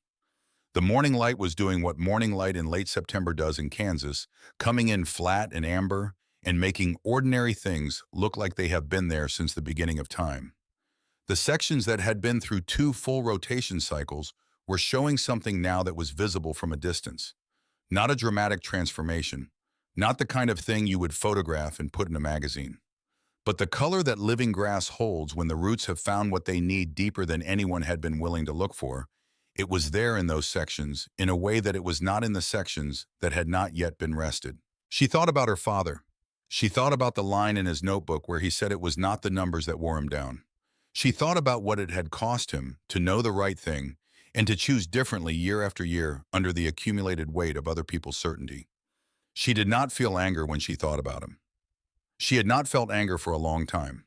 The morning light was doing what morning light in late September does in Kansas, coming in flat and amber and making ordinary things look like they have been there since the beginning of time. The sections that had been through 2 full rotation cycles were showing something now that was visible from a distance. Not a dramatic transformation, not the kind of thing you would photograph and put in a magazine, but the color that living grass holds when the roots have found what they need deeper than anyone had been willing to look for. It was there in those sections in a way that it was not in the sections that had not yet been rested. She thought about her father. She thought about the line in his notebook where he said it was not the numbers that wore him down. She thought about what it had cost him to know the right thing and to choose differently year after year under the accumulated weight of other people's certainty. She did not feel anger when she thought about him. She had not felt anger for a long time.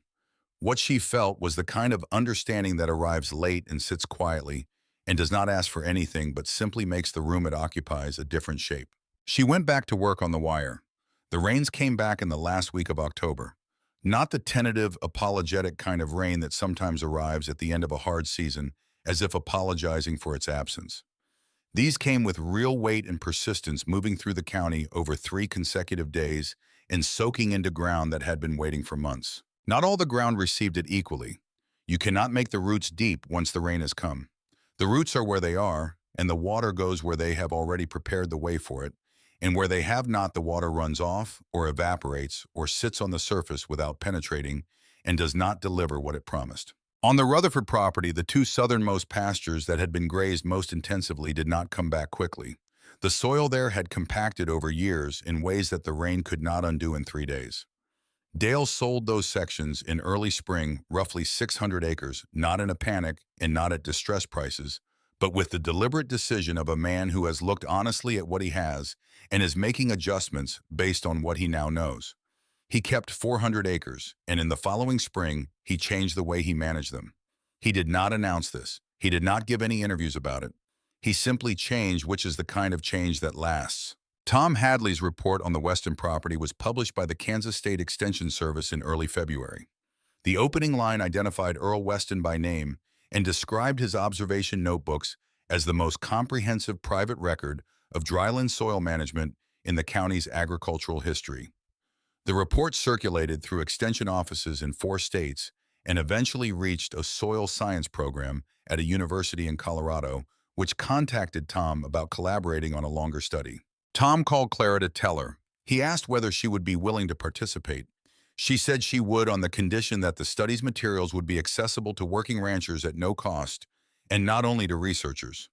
What she felt was the kind of understanding that arrives late and sits quietly and does not ask for anything but simply makes the room it occupies a different shape. She went back to work on the wire. The rains came back in the last week of October. Not the tentative, apologetic kind of rain that sometimes arrives at the end of a hard season, as if apologizing for its absence. These came with real weight and persistence, moving through the county over 3 consecutive days and soaking into ground that had been waiting for months. Not all the ground received it equally. You cannot make the roots deep once the rain has come. The roots are where they are, and the water goes where they have already prepared the way for it, and where they have not, the water runs off or evaporates or sits on the surface without penetrating and does not deliver what it promised. On the Rutherford property, the 2 southernmost pastures that had been grazed most intensively did not come back quickly. The soil there had compacted over years in ways that the rain could not undo in 3 days. Dale sold those sections in early spring, roughly 600 acres, not in a panic and not at distressed prices, but with the deliberate decision of a man who has looked honestly at what he has and is making adjustments based on what he now knows. He kept 400 acres, and in the following spring, he changed the way he managed them. He did not announce this. He did not give any interviews about it. He simply changed, which is the kind of change that lasts. Tom Hadley's report on the Weston property was published by the Kansas State Extension Service in early February. The opening line identified Earl Weston by name and described his observation notebooks as the most comprehensive private record of dryland soil management in the county's agricultural history. The report circulated through extension offices in 4 states and eventually reached a soil science program at a university in Colorado, which contacted Tom about collaborating on a longer study. Tom called Clara to tell her. He asked whether she would be willing to participate. She said she would on the condition that the study's materials would be accessible to working ranchers at no cost, and not only to researchers.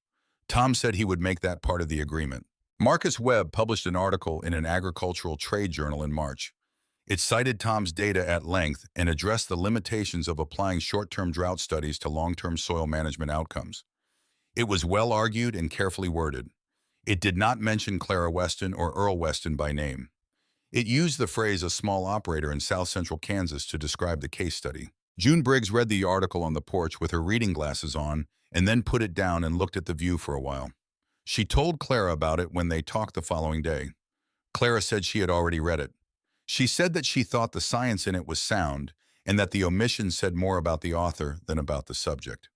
Tom said he would make that part of the agreement. Marcus Webb published an article in an agricultural trade journal in March. It cited Tom's data at length and addressed the limitations of applying short-term drought studies to long-term soil management outcomes. It was well argued and carefully worded. It did not mention Clara Weston or Earl Weston by name. It used the phrase "a small operator in south-central Kansas" to describe the case study. June Briggs read the article on the porch with her reading glasses on and then put it down and looked at the view for a while. She told Clara about it when they talked the following day. Clara said she had already read it. She said that she thought the science in it was sound and that the omission said more about the author than about the subject.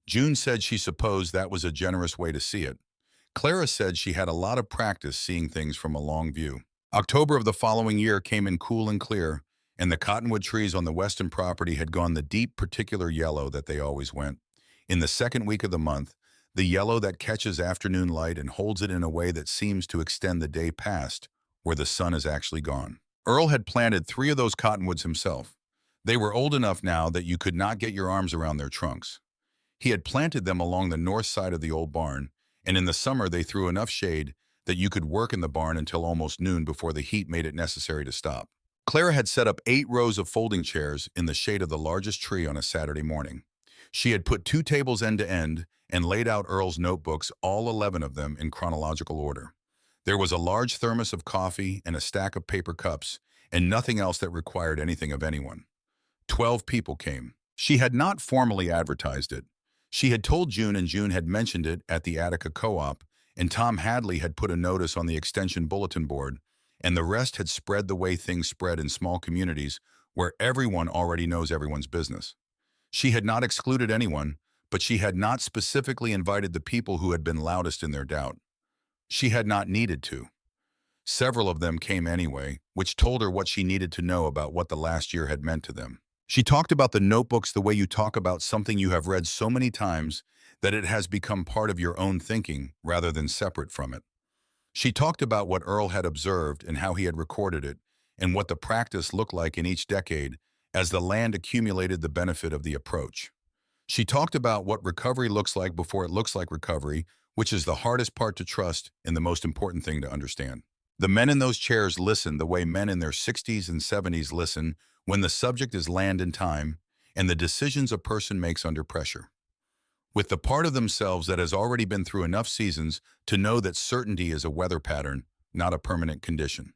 June said she supposed that was a generous way to see it. Clara said she had a lot of practice seeing things from a long view. October of the following year came in cool and clear, and the cottonwood trees on the Weston property had gone the deep particular yellow that they always went. In the second week of the month, the yellow that catches afternoon light and holds it in a way that seems to extend the day past, where the sun is actually gone. Earl had planted 3 of those cottonwoods himself. They were old enough now that you could not get your arms around their trunks. He had planted them along the north side of the old barn, and in the summer they threw enough shade that you could work in the barn until almost noon before the heat made it necessary to stop. Clara had set up 8 rows of folding chairs in the shade of the largest tree on a Saturday morning. She had put 2 tables end to end and laid out Earl's notebooks, all 11 of them in chronological order. There was a large thermos of coffee and a stack of paper cups, and nothing else that required anything of anyone. 12 people came. She had not formally advertised it. She had told June, and June had mentioned it at the Attica Co-op, and Tom Hadley had put a notice on the extension bulletin board, and the rest had spread the way things spread in small communities where everyone already knows everyone's business. She had not excluded anyone, but she had not specifically invited the people who had been loudest in their doubt. She had not needed to. Several of them came anyway, which told her what she needed to know about what the last year had meant to them. She talked about the notebooks the way you talk about something you have read so many times that it has become part of your own thinking rather than separate from it. She talked about what Earl had observed and how he had recorded it, and what the practice looked like in each decade as the land accumulated the benefit of the approach. She talked about what recovery looks like before it looks like recovery, which is the hardest part to trust and the most important thing to understand. The men in those chairs listened the way men in their 60s and 70s listen when the subject is land and time and the decisions a person makes under pressure. With the part of themselves that has already been through enough seasons to know that certainty is a weather pattern, not a permanent condition.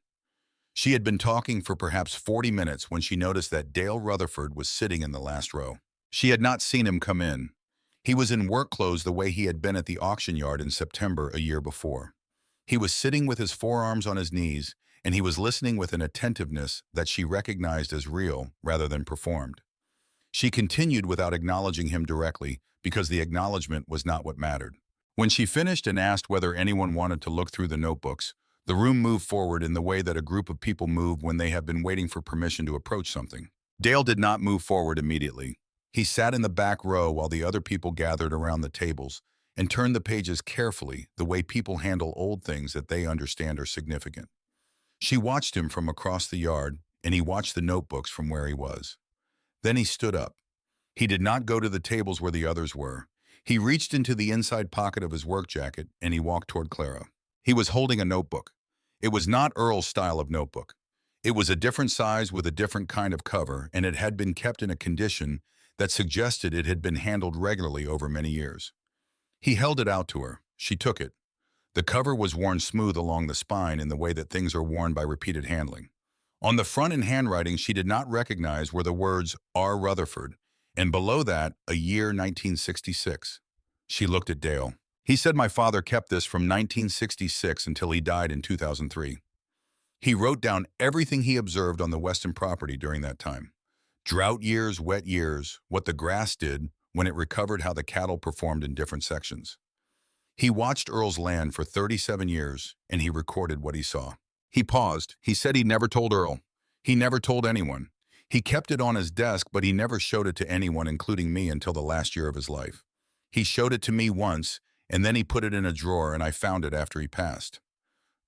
She had been talking for perhaps 40 minutes when she noticed that Dale Rutherford was sitting in the last row. She had not seen him come in. He was in work clothes the way he had been at the auction yard in September a year before. He was sitting with his forearms on his knees, and he was listening with an attentiveness that she recognized as real rather than performed. She continued without acknowledging him directly because the acknowledgement was not what mattered. When she finished and asked whether anyone wanted to look through the notebooks, the room moved forward in the way that a group of people move when they have been waiting for permission to approach something. Dale did not move forward immediately. He sat in the back row while the other people gathered around the tables and turned the pages carefully, the way people handle old things that they understand are significant. She watched him from across the yard, and he watched the notebooks from where he was. Then he stood up. He did not go to the tables where the others were. He reached into the inside pocket of his work jacket, and he walked toward Clara. He was holding a notebook. It was not Earl's style of notebook. It was a different size with a different kind of cover, and it had been kept in a condition that suggested it had been handled regularly over many years. He held it out to her. She took it. The cover was worn smooth along the spine in the way that things are worn by repeated handling. On the front in handwriting she did not recognize were the words R. Rutherford, and below that, a year 1966. She looked at Dale. He said my father kept this from 1966 until he died in 2003. He wrote down everything he observed on the Weston property during that time. Drought years, wet years, what the grass did when it recovered, how the cattle performed in different sections. He watched Earl's land for 37 years, and he recorded what he saw. He paused. He said he never told Earl. He never told anyone. He kept it on his desk, but he never showed it to anyone, including me, until the last year of his life. He showed it to me once, and then he put it in a drawer, and I found it after he passed.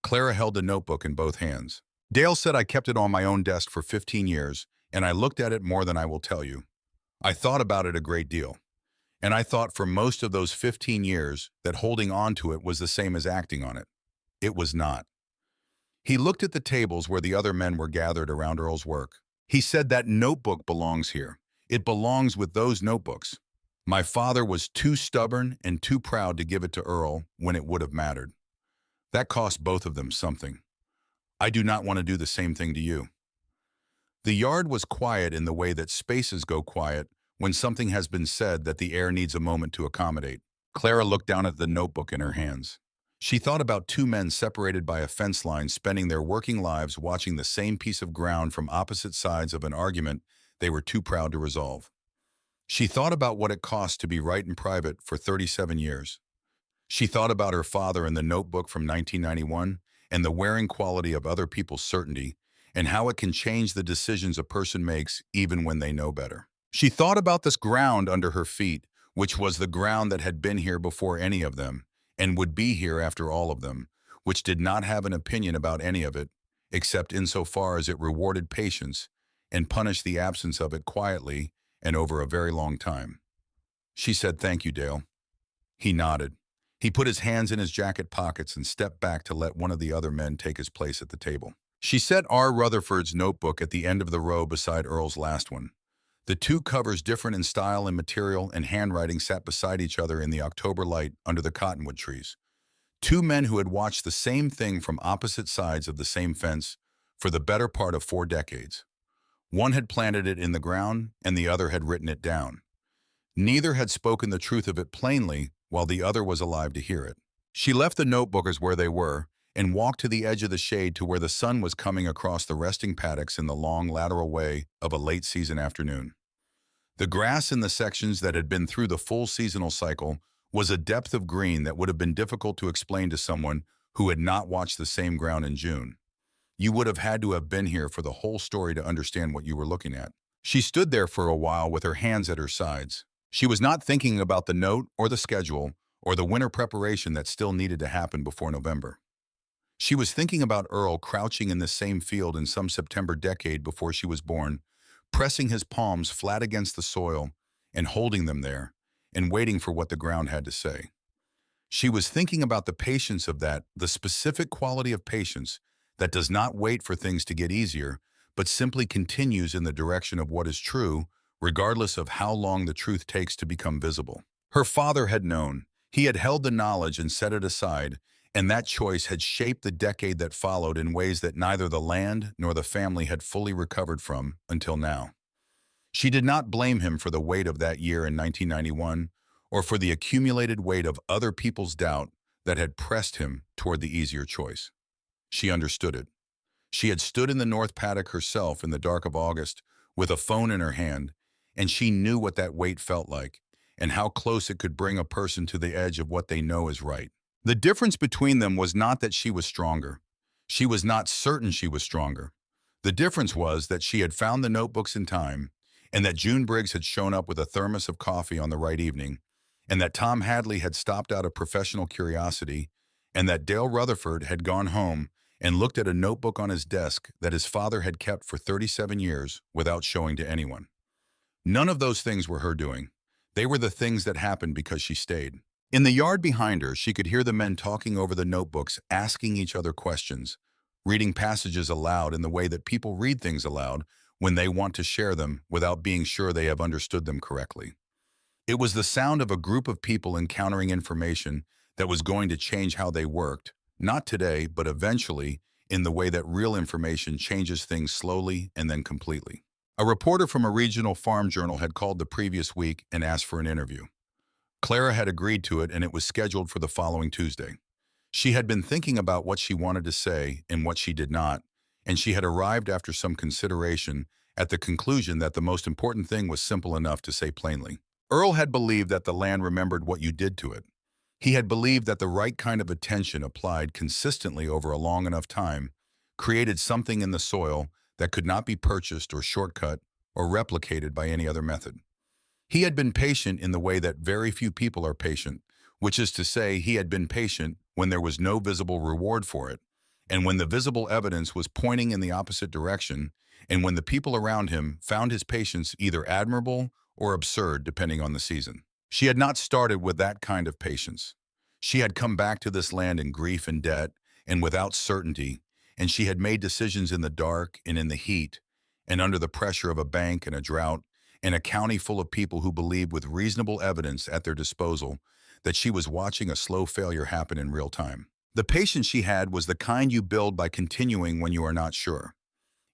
Clara held the notebook in both hands. Dale said I kept it on my own desk for 15 years, and I looked at it more than I will tell you. I thought about it a great deal. And I thought for most of those 15 years that holding on to it was the same as acting on it. It was not. He looked at the tables where the other men were gathered around Earl's work. He said that notebook belongs here. It belongs with those notebooks. My father was too stubborn and too proud to give it to Earl when it would have mattered. That cost both of them something. I do not want to do the same thing to you. The yard was quiet in the way that spaces go quiet when something has been said that the air needs a moment to accommodate. Clara looked down at the notebook in her hands. She thought about two men separated by a fence line spending their working lives watching the same piece of ground from opposite sides of an argument they were too proud to resolve. She thought about what it cost to be right in private for 37 years. She thought about her father and the notebook from 1991 and the wearing quality of other people's certainty and how it can change the decisions a person makes even when they know better. She thought about this ground under her feet, which was the ground that had been here before any of them, and would be here after all of them, which did not have an opinion about any of it, except insofar as it rewarded patience and punished the absence of it quietly and over a very long time. She said, "Thank you, Dale." He nodded. He put his hands in his jacket pockets and stepped back to let one of the other men take his place at the table. She set R. Rutherford's notebook at the end of the row beside Earl's last one. The two covers, different in style and material and handwriting, sat beside each other in the October light under the cottonwood trees. Two men who had watched the same thing from opposite sides of the same fence for the better part of 4 decades. One had planted it in the ground, and the other had written it down. Neither had spoken the truth of it plainly, while the other was alive to hear it. She left the notebookers where they were and walked to the edge of the shade to where the sun was coming across the resting paddocks in the long lateral way of a late-season afternoon. The grass in the sections that had been through the full seasonal cycle was a depth of green that would have been difficult to explain to someone who had not watched the same ground in June. You would have had to have been here for the whole story to understand what you were looking at. She stood there for a while with her hands at her sides. She was not thinking about the note or the schedule or the winter preparation that still needed to happen before November. She was thinking about Earl crouching in the same field in some September decade before she was born, pressing his palms flat against the soil and holding them there and waiting for what the ground had to say. She was thinking about the patience of that, the specific quality of patience that does not wait for things to get easier, but simply continues in the direction of what is true, regardless of how long the truth takes to become visible. Her father had known. He had held the knowledge and set it aside, and that choice had shaped the decade that followed in ways that neither the land nor the family had fully recovered from until now. She did not blame him for the weight of that year in 1991 or for the accumulated weight of other people's doubt that had pressed him toward the easier choice. She understood it. She had stood in the North Paddock herself in the dark of August with a phone in her hand, and she knew what that weight felt like and how close it could bring a person to the edge of what they know is right. The difference between them was not that she was stronger. She was not certain she was stronger. The difference was that she had found the notebooks in time, and that June Briggs had shown up with a thermos of coffee on the right evening, and that Tom Hadley had stopped out of professional curiosity, and that Dale Rutherford had gone home and looked at a notebook on his desk that his father had kept for 37 years without showing to anyone. None of those things were her doing. They were the things that happened because she stayed. In the yard behind her, she could hear the men talking over the notebooks, asking each other questions, reading passages aloud in the way that people read things aloud when they want to share them without being sure they have understood them correctly. It was the sound of a group of people encountering information that was going to change how they worked, not today, but eventually, in the way that real information changes things slowly and then completely. A reporter from a regional farm journal had called the previous week and asked for an interview. Clara had agreed to it, and it was scheduled for the following Tuesday. She had been thinking about what she wanted to say and what she did not, and she had arrived after some consideration at the conclusion that the most important thing was simple enough to say plainly. Earl had believed that the land remembered what you did to it. He had believed that the right kind of attention applied consistently over a long enough time created something in the soil that could not be purchased or shortcut or replicated by any other method. He had been patient in the way that very few people are patient, which is to say he had been patient when there was no visible reward for it, and when the visible evidence was pointing in the opposite direction, and when the people around him found his patience either admirable or absurd depending on the season. She had not started with that kind of patience. She had come back to this land in grief and debt and without certainty, and she had made decisions in the dark and in the heat and under the pressure of a bank and a drought and a county full of people who believed with reasonable evidence at their disposal that she was watching a slow failure happen in real time. The patience she had was the kind you build by continuing when you are not sure.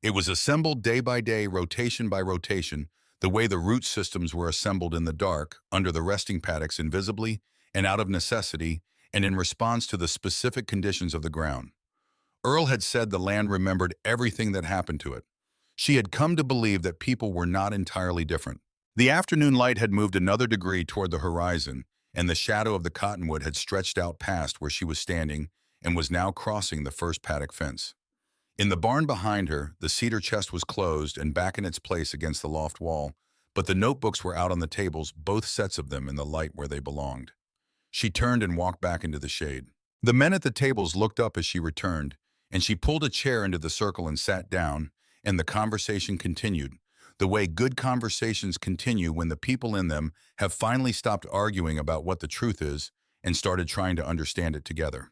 It was assembled day by day, rotation by rotation, the way the root systems were assembled in the dark, under the resting paddocks invisibly and out of necessity, and in response to the specific conditions of the ground. Earl had said the land remembered everything that happened to it. She had come to believe that people were not entirely different. The afternoon light had moved another degree toward the horizon, and the shadow of the cottonwood had stretched out past where she was standing and was now crossing the first paddock fence. In the barn behind her, the cedar chest was closed and back in its place against the loft wall, but the notebooks were out on the tables, both sets of them in the light where they belonged. She turned and walked back into the shade. The men at the tables looked up as she returned, and she pulled a chair into the circle and sat down, and the conversation continued, the way good conversations continue when the people in them have finally stopped arguing about what the truth is and started trying to understand it together.